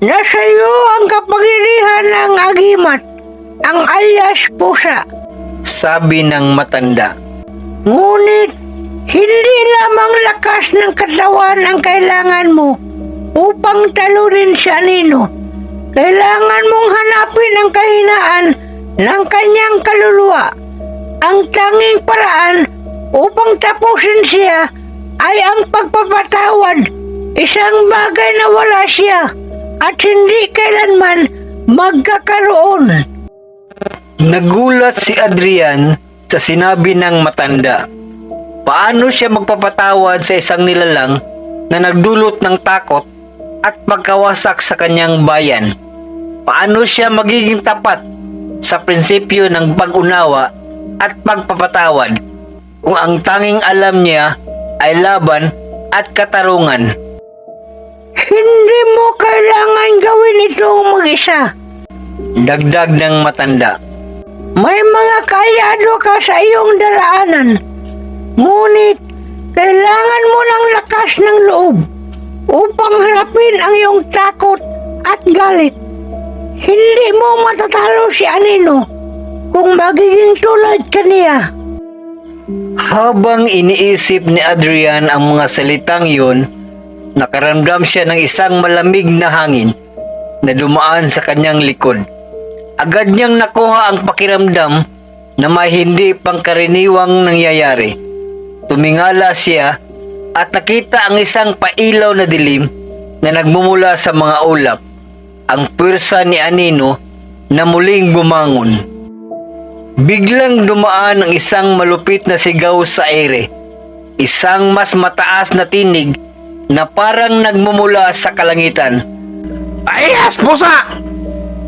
Nasa iyo ang kapangyarihan ng agimat, ang alias pusa. Sabi ng matanda. Ngunit, hindi lamang lakas ng katawan ang kailangan mo upang talunin si Anino. Kailangan mong hanapin ang kahinaan ng kanyang kaluluwa. Ang tanging paraan upang tapusin siya ay ang pagpapatawad, isang bagay na wala siya at hindi kailanman magkakaroon. Nagulat si Adrian sa sinabi ng matanda. Paano siya magpapatawad sa isang nilalang na nagdulot ng takot at pagkawasak sa kanyang bayan? Paano siya magiging tapat sa prinsipyo ng pag-unawa at pagpapatawad kung ang tanging alam niya ay laban at katarungan? Hindi mo kailangan gawin ito mag-isa. Dagdag ng matanda. May mga kaalyado ka sa iyong daraanan. Ngunit, kailangan mo ng lakas ng loob upang harapin ang iyong takot at galit. Hindi mo matatalo si Anino kung magiging tulad kaniya. Habang iniisip ni Adrian ang mga salitang yun, nakaramdam siya ng isang malamig na hangin na dumaan sa kanyang likod. Agad niyang nakuha ang pakiramdam na may hindi pangkaraniwang nangyayari. Tumingala siya at nakita ang isang pailaw na dilim na nagmumula sa mga ulap, ang pwersa ni Anino na muling bumangon. Biglang dumaan ang isang malupit na sigaw sa ere, isang mas mataas na tinig na parang nagmumula sa kalangitan. Ayas, pusa!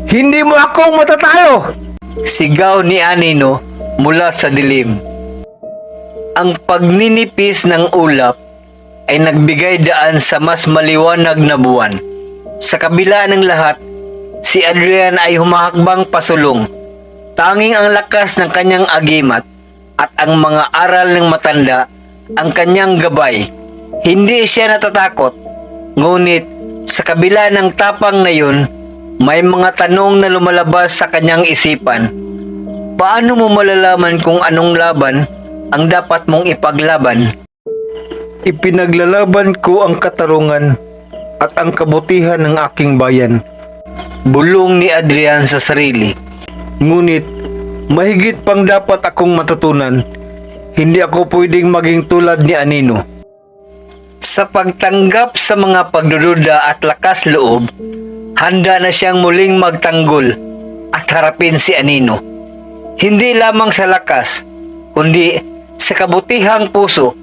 Hindi mo ako matatalo! Sigaw ni Anino mula sa dilim. Ang pagninipis ng ulap ay nagbigay daan sa mas maliwanag na buwan. Sa kabila ng lahat, si Adrian ay humahakbang pasulong. Tanging ang lakas ng kanyang agimat at ang mga aral ng matanda ang kanyang gabay. Hindi siya natatakot. Ngunit sa kabila ng tapang na yun, may mga tanong na lumalabas sa kanyang isipan. Paano mo malalaman kung anong laban ang dapat mong ipaglaban? Ipinaglalaban ko ang katarungan at ang kabutihan ng aking bayan. Bulong ni Adrian sa sarili. Ngunit, mahigit pang dapat akong matutunan. Hindi ako pwedeng maging tulad ni Anino. Sa pagtanggap sa mga pagdududa at lakas loob, handa na siyang muling magtanggol at harapin si Anino. Hindi lamang sa lakas, kundi sa kabutihang puso.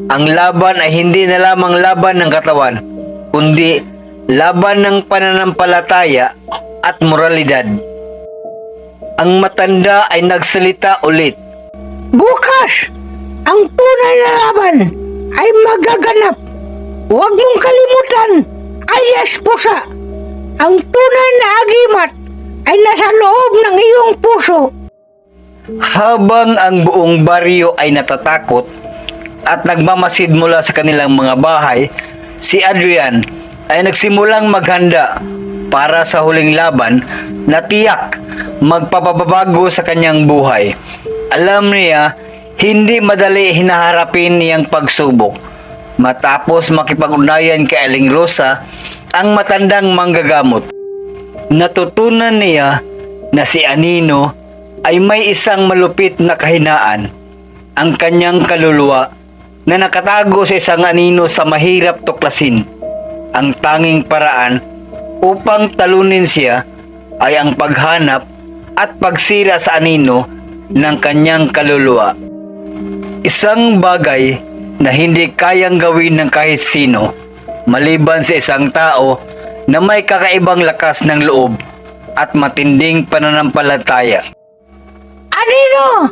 Ang laban ay hindi na lamang laban ng katawan, kundi laban ng pananampalataya at moralidad. Ang matanda ay nagsalita ulit. Bukas, ang tunay na laban ay magaganap. Huwag mong kalimutan, alias pusa. Ang tunay na agimat ay nasa loob ng iyong puso. Habang ang buong baryo ay natatakot at nagmamasid mula sa kanilang mga bahay, si Adrian ay nagsimulang maghanda para sa huling laban na tiyak magpapabago sa kanyang buhay. Alam niya, hindi madali hinaharapin niyang pagsubok. Matapos makipag-ugnayan kay Aling Rosa, ang matandang manggagamot, natutunan niya na si Anino ay may isang malupit na kahinaan, ang kanyang kaluluwa na nakatago sa isang anino sa mahirap tuklasin. Ang tanging paraan upang talunin siya ay ang paghanap at pagsira sa anino ng kanyang kaluluwa. Isang bagay na hindi kayang gawin ng kahit sino maliban sa isang tao na may kakaibang lakas ng loob at matinding pananampalataya. Anino?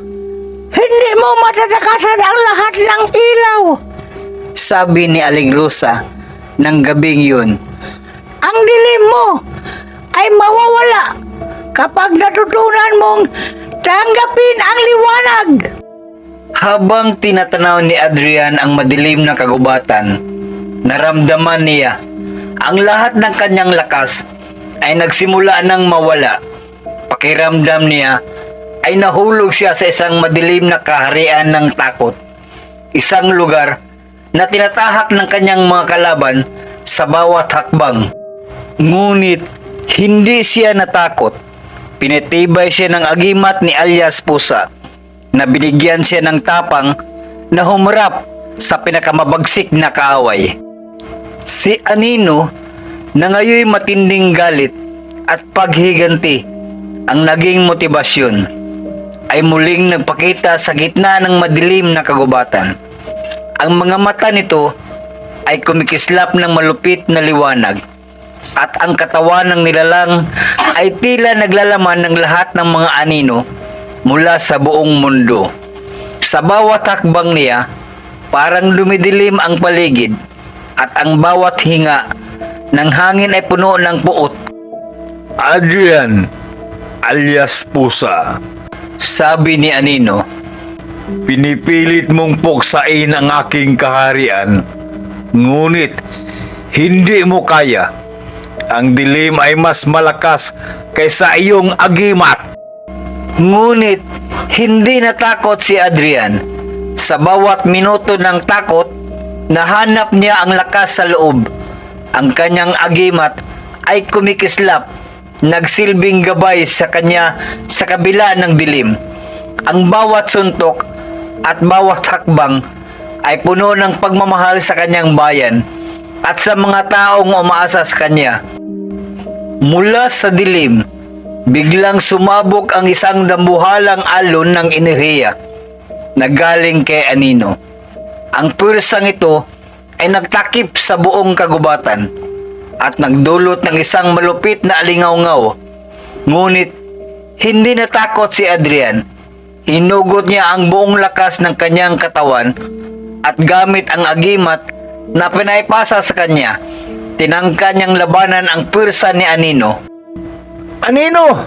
Hindi mo matatakasan ang lahat ng ilaw. Sabi ni Aling Rosa ng gabing yun. Ang dilim mo ay mawawala kapag natutunan mong tanggapin ang liwanag. Habang tinatanaw ni Adrian ang madilim na kagubatan, naramdaman niya ang lahat ng kanyang lakas ay nagsimula nang mawala. Pakiramdam niya ay nahulog siya sa isang madilim na kaharian ng takot. Isang lugar na tinatahak ng kanyang mga kalaban sa bawat hakbang. Ngunit hindi siya natakot. Pinitibay siya ng agimat ni alias Pusa na binigyan siya ng tapang na humarap sa pinakamabagsik na kaaway. Si Anino na ngayon matinding galit at paghiganti ang naging motibasyon ay muling nagpakita sa gitna ng madilim na kagubatan. Ang mga mata nito ay kumikislap ng malupit na liwanag at ang katawan ng nilalang ay tila naglalaman ng lahat ng mga anino mula sa buong mundo. Sa bawat hakbang niya, parang lumidilim ang paligid at ang bawat hinga ng hangin ay puno ng puot. Adrian, alias Pusa, Sabi ni Anino. pinipilit mong puksain ang aking kaharian, ngunit hindi mo kaya. Ang dilim ay mas malakas kaysa iyong agimat. Ngunit hindi natakot si Adrian. Sa bawat minuto ng takot, nahanap niya ang lakas sa loob. Ang kanyang agimat ay kumikislap, nagsilbing gabay sa kanya sa kabila ng dilim. Ang bawat suntok at bawat hakbang ay puno ng pagmamahal sa kanyang bayan at sa mga taong umaasa sa kanya. Mula sa dilim, biglang sumabog ang isang dambuhalang alon ng enerhiya na galing kay Anino. Ang puwersang ito ay nagtakip sa buong kagubatan at nagdulot ng isang malupit na alingaw-ngaw. Ngunit hindi natakot si Adrian. Hinugot niya ang buong lakas ng kanyang katawan at gamit ang agimat na pinaipasa sa kanya, tinangka niyang labanan ang puwersa ni Anino. Anino!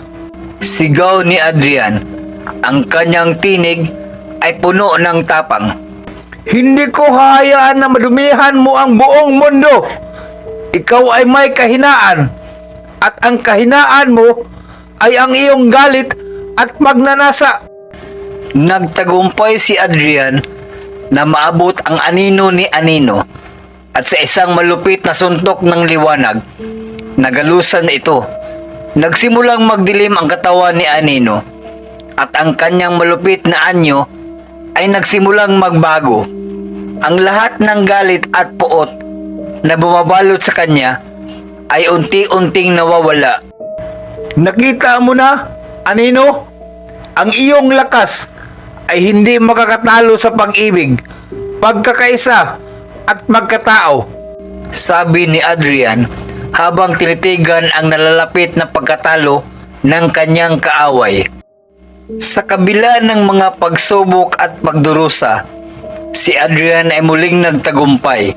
Sigaw ni Adrian. Ang kanyang tinig ay puno ng tapang. Hindi ko hahayaan na madumihan mo ang buong mundo. Ikaw ay may kahinaan, at ang kahinaan mo ay ang iyong galit at magnanasa. Nagtagumpay si Adrian na maabot ang anino ni Anino at sa isang malupit na suntok ng liwanag, nagalusan ito. Nagsimulang magdilim ang katawan ni Anino at ang kanyang malupit na anyo ay nagsimulang magbago. Ang lahat ng galit at puot na bumabalot sa kanya ay unti-unting nawawala. Nakita mo na, Anino? Ang iyong lakas ay hindi makakatalo sa pag-ibig, pagkakaisa at magkatao. Sabi ni Adrian habang tinitigan ang nalalapit na pagkatalo ng kanyang kaaway. Sa kabila ng mga pagsubok at pagdurusa, si Adrian ay muling nagtagumpay.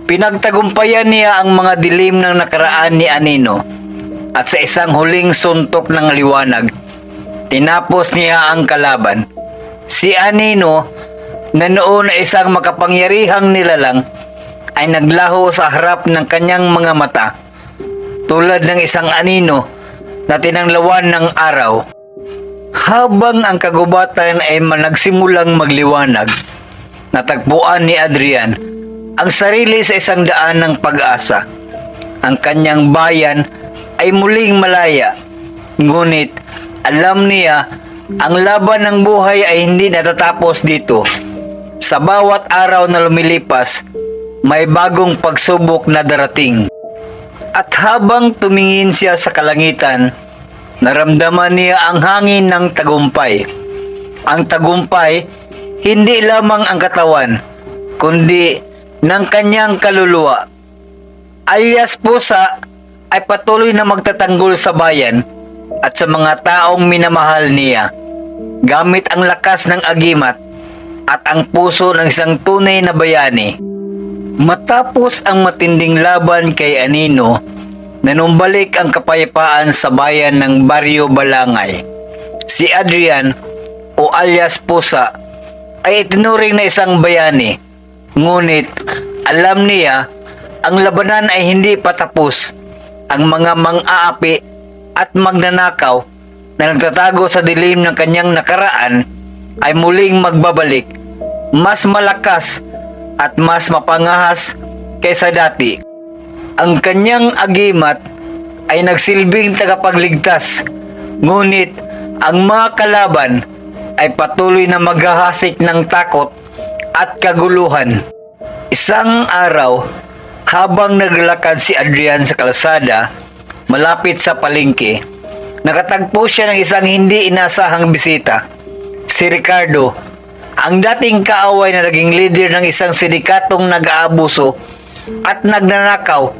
Pinagtagumpayan niya ang mga dilim ng nakaraan ni Anino at sa isang huling suntok ng liwanag, tinapos niya ang kalaban. Si Anino, na noon ay isang makapangyarihang nilalang, ay naglaho sa harap ng kanyang mga mata, tulad ng isang anino na tinanglawan ng araw. Habang ang kagubatan ay nagsimulang magliwanag, natagpuan ni Adrian ang sarili sa isang daan ng pag-asa. Ang kanyang bayan ay muling malaya, ngunit alam niya Ang laban ng buhay ay hindi natatapos dito. Sa bawat araw na lumilipas, may bagong pagsubok na darating. At habang tumingin siya sa kalangitan, naramdaman niya ang hangin ng tagumpay. Ang tagumpay, hindi lamang ang katawan, kundi ng kanyang kaluluwa. Alias pusa ay patuloy na magtatanggol sa bayan at sa mga taong minamahal niya, gamit ang lakas ng agimat at ang puso ng isang tunay na bayani. Matapos ang matinding laban kay Anino, nanumbalik ang kapayapaan sa bayan ng Baryo Balangay. Si Adrian o alias Pusa ay itinuring na isang bayani, ngunit alam niya ang labanan ay hindi patapos. Ang mga mang-aapi at magnanakaw na nagtatago sa dilim ng kanyang nakaraan ay muling magbabalik, mas malakas at mas mapangahas kaysa dati. Ang kanyang agimat ay nagsilbing tagapagligtas, ngunit ang mga kalaban ay patuloy na maghahasik ng takot at kaguluhan. Isang araw, habang naglalakad si Adrian sa kalsada malapit sa palengke, nakatagpo siya ng isang hindi inaasahang bisita. Si Ricardo, ang dating kaaway na naging leader ng isang sindikatong nag-aabuso at nagnanakaw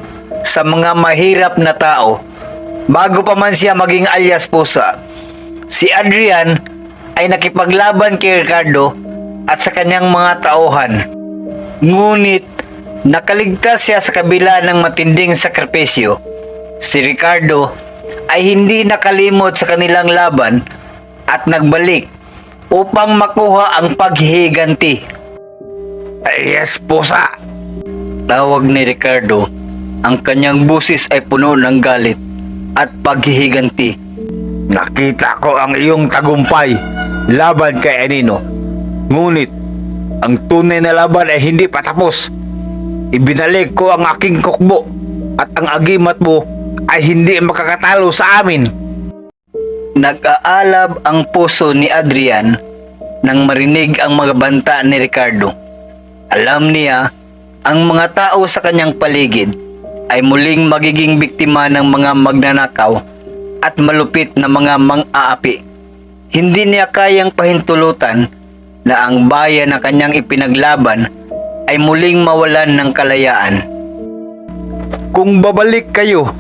sa mga mahirap na tao bago pa man siya maging alias Pusa. Si Adrian ay nakipaglaban kay Ricardo at sa kanyang mga tauhan. Ngunit nakaligtas siya sa kabila ng matinding sakripisyo. Si Ricardo ay hindi nakalimot sa kanilang laban at nagbalik upang makuha ang paghihiganti. Alias Pusa, Tawag ni Ricardo. Ang kanyang busis ay puno ng galit at paghihiganti. nakita ko ang iyong tagumpay laban kay Anino. Ngunit, ang tunay na laban ay hindi patapos. Ibinalik ko ang aking kukbo at ang agimat mo ay hindi makakatalo sa amin. Nag-aalab ang puso ni Adrian nang marinig ang mga banta ni Ricardo. Alam niya ang mga tao sa kanyang paligid ay muling magiging biktima ng mga magnanakaw at malupit na mga mang-aapi. Hindi niya kayang pahintulutan na ang bayan na kanyang ipinaglaban ay muling mawalan ng kalayaan. Kung babalik kayo,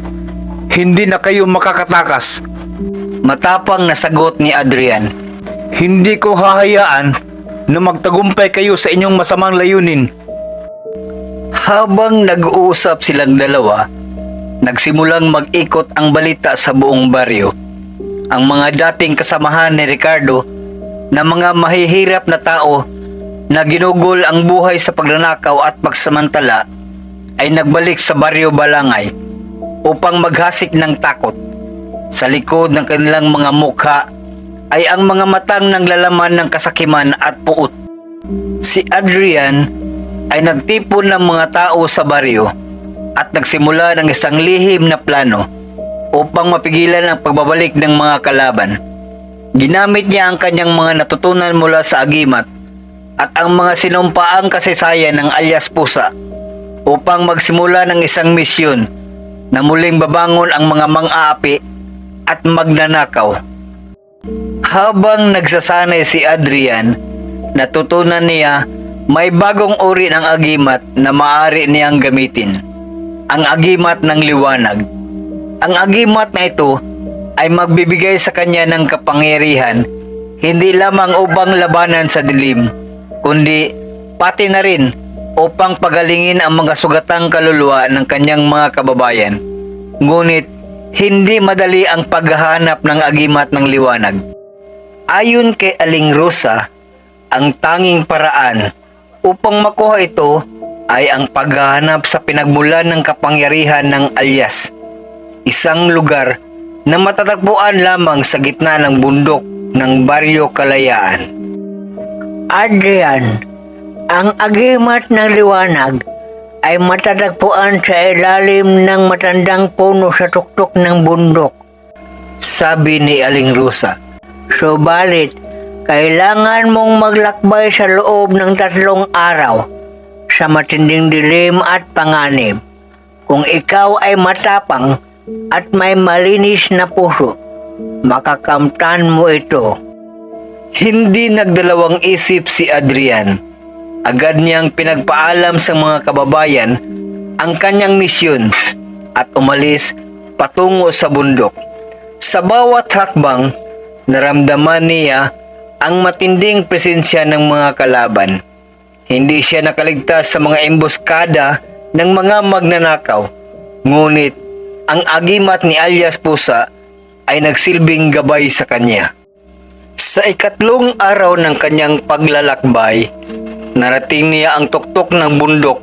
hindi na kayo makakatakas. Matapang na sagot ni Adrian. Hindi ko hahayaan na magtagumpay kayo sa inyong masamang layunin. Habang nag-uusap silang dalawa, nagsimulang mag-ikot ang balita sa buong baryo. Ang mga dating kasamahan ni Ricardo na mga mahihirap na tao na ginugol ang buhay sa pagnanakaw at pagsamantala ay nagbalik sa Baryo Balangay upang maghasik ng takot. Sa likod ng kanilang mga mukha ay ang mga matang naglalaman ng kasakiman at puot. Si Adrian ay nagtipon ng mga tao sa baryo at nagsimula ng isang lihim na plano upang mapigilan ang pagbabalik ng mga kalaban. Ginamit niya ang kanyang mga natutunan mula sa agimat at ang mga sinumpaang kasaysayan ng alias Pusa upang magsimula ng isang misyon na muling babangon ang mga mang-aapi at magnanakaw. Habang nagsasanay si Adrian, natutunan niya may bagong uri ng agimat na maaari niyang gamitin. Ang agimat ng liwanag. Ang agimat na ito ay magbibigay sa kanya ng kapangyarihan hindi lamang upang labanan sa dilim, kundi pati na rin upang pagalingin ang mga sugatang kaluluwa ng kanyang mga kababayan. Ngunit hindi madali ang paghahanap ng agimat ng liwanag. Ayon kay Aling Rosa, ang tanging paraan upang makuha ito ay ang paghahanap sa pinagmulan ng kapangyarihan ng alias, isang lugar na matatagpuan lamang sa gitna ng bundok ng Baryo Kalayaan. Adrian, ang agimat ng liwanag ay matatagpuan sa ilalim ng matandang puno sa tuktok ng bundok. Sabi ni Aling Rosa. Subalit, kailangan mong maglakbay sa loob ng 3 araw sa matinding dilim at panganib. Kung ikaw ay matapang at may malinis na puso, makakamtan mo ito. Hindi nagdalawang isip si Adrian. Agad niyang pinagpaalam sa mga kababayan ang kanyang misyon at umalis patungo sa bundok. Sa bawat hakbang, naramdaman niya ang matinding presensya ng mga kalaban. Hindi siya nakaligtas sa mga emboscada ng mga magnanakaw. Ngunit ang agimat ni alias Pusa ay nagsilbing gabay sa kanya. Sa ikatlong araw ng kanyang paglalakbay, narating niya ang tuktok ng bundok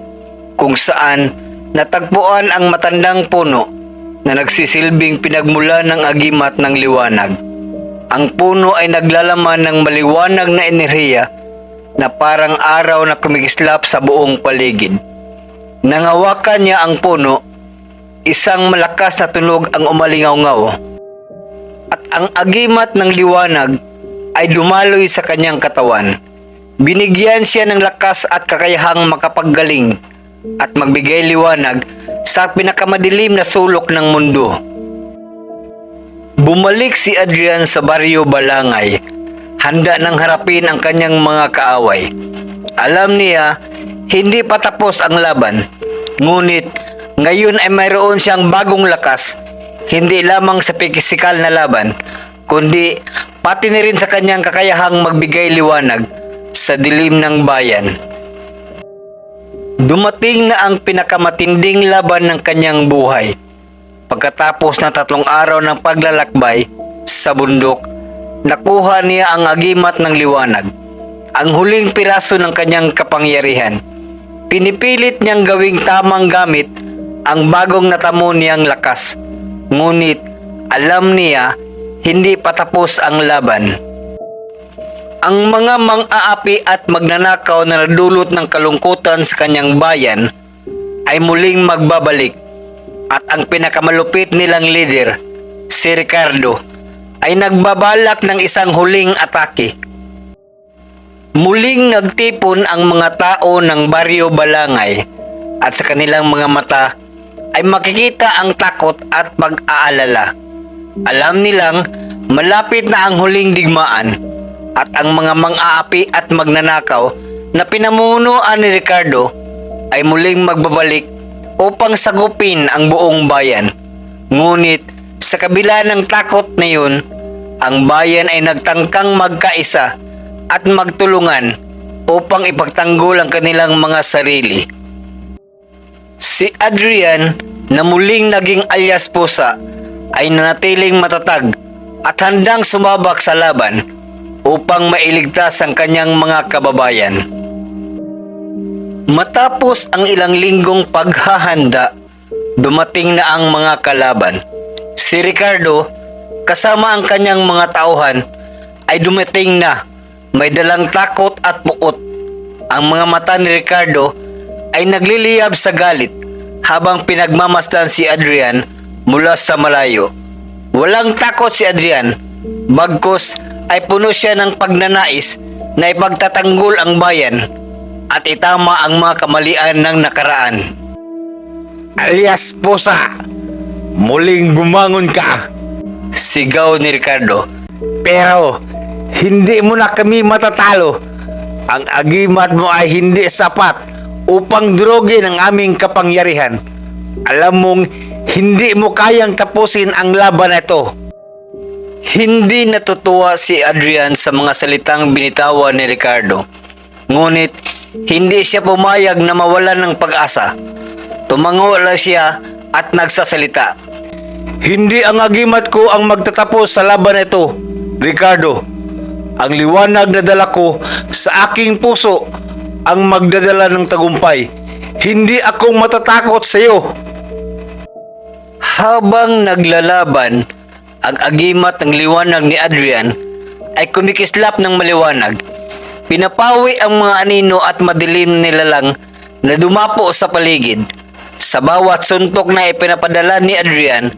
kung saan natagpuan ang matandang puno na nagsisilbing pinagmula ng agimat ng liwanag. Ang puno ay naglalaman ng maliwanag na enerhiya na parang araw na kumikislap sa buong paligid. Nangawakan niya ang puno, isang malakas na tunog ang umalingaw-ngaw at ang agimat ng liwanag ay dumaloy sa kanyang katawan. Binigyan siya ng lakas at kakayahang makapaggaling at magbigay liwanag sa pinakamadilim na sulok ng mundo. Bumalik si Adrian sa Baryo Balangay, handa nang harapin ang kanyang mga kaaway. Alam niya, hindi pa tapos ang laban. Ngunit, ngayon ay mayroon siyang bagong lakas, hindi lamang sa pisikal na laban, kundi pati na rin sa kanyang kakayahang magbigay liwanag sa dilim ng bayan. Dumating na ang pinakamatinding laban ng kanyang buhay. Pagkatapos ng 3 araw ng paglalakbay sa bundok, nakuha niya ang agimat ng liwanag, ang huling piraso ng kanyang kapangyarihan. Pinipilit niyang gawing tamang gamit ang bagong natamo niyang lakas. Ngunit alam niya, hindi pa tapos ang laban. Ang mga mang-aapi at magnanakaw na nadulot ng kalungkutan sa kanyang bayan ay muling magbabalik. At ang pinakamalupit nilang leader, si Ricardo, ay nagbabalak ng isang huling atake. Muling nagtipon ang mga tao ng Baryo Balangay at sa kanilang mga mata ay makikita ang takot at pag-aalala. Alam nilang malapit na ang huling digmaan at ang mga mang-aapi at magnanakaw na pinamunuan ni Ricardo ay muling magbabalik upang sagupin ang buong bayan. Ngunit sa kabila ng takot na yun, ang bayan ay nagtangkang magkaisa at magtulungan upang ipagtanggol ang kanilang mga sarili. Si Adrian, na muling naging alias Pusa, ay nanatiling matatag at handang sumabak sa laban upang mailigtas ang kanyang mga kababayan. Matapos ang ilang linggong paghahanda, dumating na ang mga kalaban. Si Ricardo, kasama ang kanyang mga tauhan, ay dumating na may dalang takot at puot. Ang mga mata ni Ricardo ay nagliliyab sa galit habang pinagmamasdan si Adrian mula sa malayo. Walang takot si Adrian, bagkus ay puno siya ng pagnanais na ipagtatanggol ang bayan at itama ang mga kamalian ng nakaraan. Alias Pusa, muling bumangon ka. Sigaw ni Ricardo. Pero hindi mo na kami matatalo. Ang agimat mo ay hindi sapat upang durugin ang aming kapangyarihan. Alam mong hindi mo kayang tapusin ang laban na ito. Hindi natutuwa si Adrian sa mga salitang binitawan ni Ricardo. Ngunit hindi siya pumayag na mawalan ng pag-asa. Tumango lang siya at nagsasalita. Hindi ang agimat ko ang magtatapos sa laban na ito, Ricardo. Ang liwanag na dala ko sa aking puso ang magdadala ng tagumpay. Hindi ako matatakot sa iyo. Habang naglalaban, ang agimat ng liwanag ni Adrian ay kumikislap ng maliwanag. Pinapawi ang mga anino at madilim nilalang na dumapo sa paligid. Sa bawat suntok na ipinapadala ni Adrian,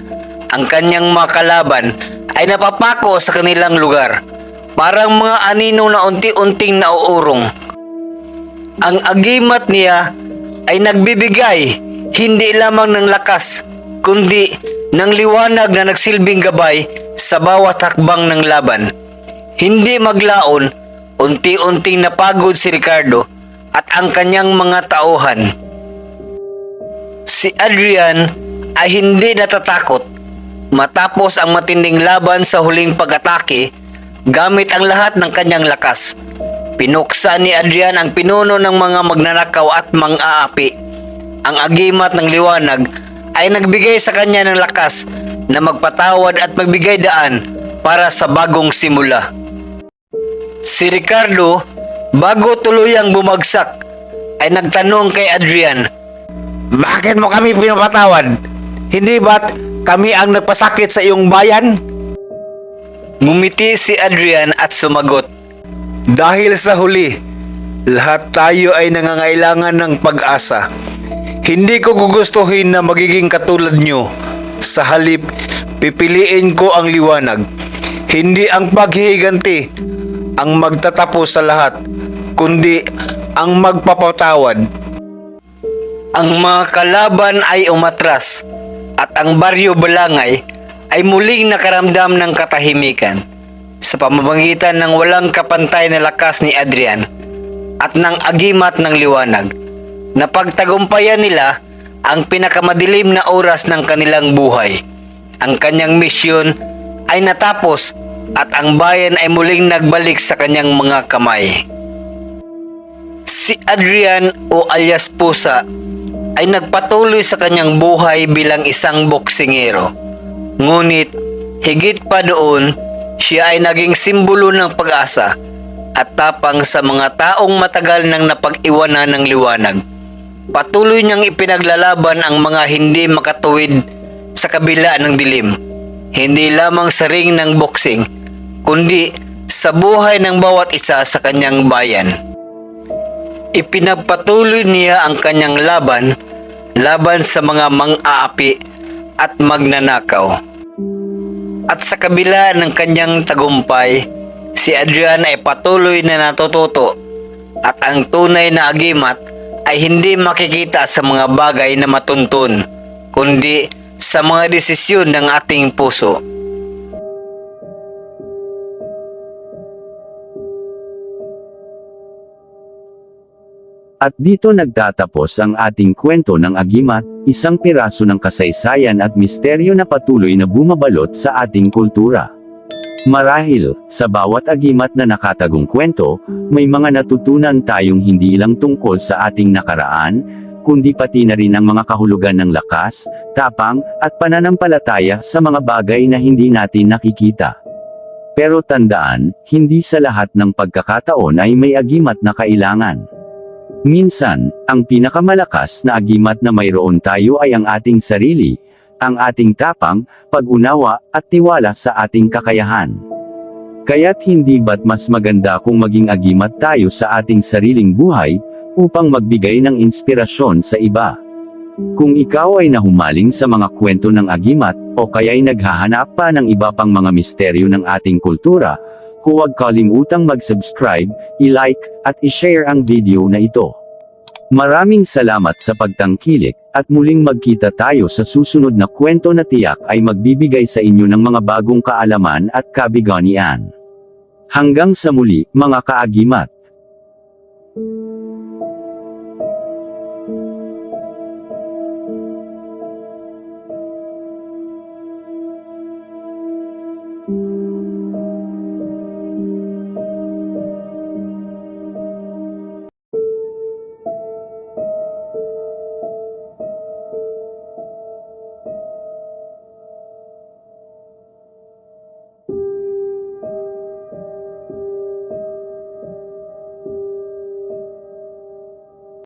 ang kanyang mga kalaban ay napapako sa kanilang lugar. parang mga anino na unti-unting nauurong. Ang agimat niya ay nagbibigay hindi lamang ng lakas, kundi ng liwanag na nagsilbing gabay sa bawat hakbang ng laban. Hindi maglaon, unti-unting napagod si Ricardo at ang kanyang mga tauhan. Si Adrian ay hindi natatakot matapos ang matinding laban sa huling pag-atake gamit ang lahat ng kanyang lakas. Pinuksa ni Adrian ang pinuno ng mga magnanakaw at mang-aapi. Ang agimat ng liwanag ay nagbigay sa kanya ng lakas na magpatawad at magbigay daan para sa bagong simula. Si Ricardo, bago tuluyang bumagsak, ay nagtanong kay Adrian, Bakit mo kami pinapatawad? Hindi ba't kami ang nagpasakit sa iyong bayan? Ngumiti si Adrian at sumagot, Dahil sa huli, lahat tayo ay nangangailangan ng pag-asa. Hindi ko gugustuhin na magiging katulad nyo. Sa halip, pipiliin ko ang liwanag. Hindi ang paghihiganti ang magtatapos sa lahat, kundi ang magpapatawad. ang mga kalaban ay umatras at ang baryo Balangay ay muling nakaramdam ng katahimikan sa pamamagitan ng walang kapantay na lakas ni Adrian at ng agimat ng liwanag. Napagtagumpayan nila ang pinakamadilim na oras ng kanilang buhay. Ang kanyang misyon ay natapos at ang bayan ay muling nagbalik sa kanyang mga kamay. Si Adrian o alias Pusa ay nagpatuloy sa kanyang buhay bilang isang boksingero. Ngunit higit pa doon, siya ay naging simbolo ng pag-asa at tapang sa mga taong matagal nang napag-iwanan ng liwanag. Patuloy niyang ipinaglalaban ang mga hindi makatuwid sa kabila ng dilim. Hindi lamang sa ring ng boxing, kundi sa buhay ng bawat isa sa kanyang bayan. Ipinagpatuloy niya ang kanyang laban sa mga mang-aapi at magnanakaw. At sa kabila ng kanyang tagumpay, si Adrian ay patuloy na natututo at ang tunay na agimat ay hindi makikita sa mga bagay na matuntun, kundi sa mga desisyon ng ating puso. At dito nagtatapos ang ating kwento ng agimat, isang piraso ng kasaysayan at misteryo na patuloy na bumabalot sa ating kultura. Marahil, sa bawat agimat na nakatagong kwento, may mga natutunan tayong hindi lang tungkol sa ating nakaraan, kundi pati na rin ang mga kahulugan ng lakas, tapang, at pananampalataya sa mga bagay na hindi natin nakikita. Pero tandaan, hindi sa lahat ng pagkakataon ay may agimat na kailangan. Minsan, ang pinakamalakas na agimat na mayroon tayo ay ang ating sarili, ang ating tapang, pag-unawa, at tiwala sa ating kakayahan. Kaya't hindi ba't mas maganda kung maging agimat tayo sa ating sariling buhay, upang magbigay ng inspirasyon sa iba? Kung ikaw ay nahumaling sa mga kwento ng agimat, o kaya'y naghahanap pa ng iba pang mga misteryo ng ating kultura, huwag kalimutang mag-subscribe, i-like, at i-share ang video na ito. Maraming salamat sa pagtangkilik, at muling magkita tayo sa susunod na kwento na tiyak ay magbibigay sa inyo ng mga bagong kaalaman at kabiganian. Hanggang sa muli, mga kaagimat.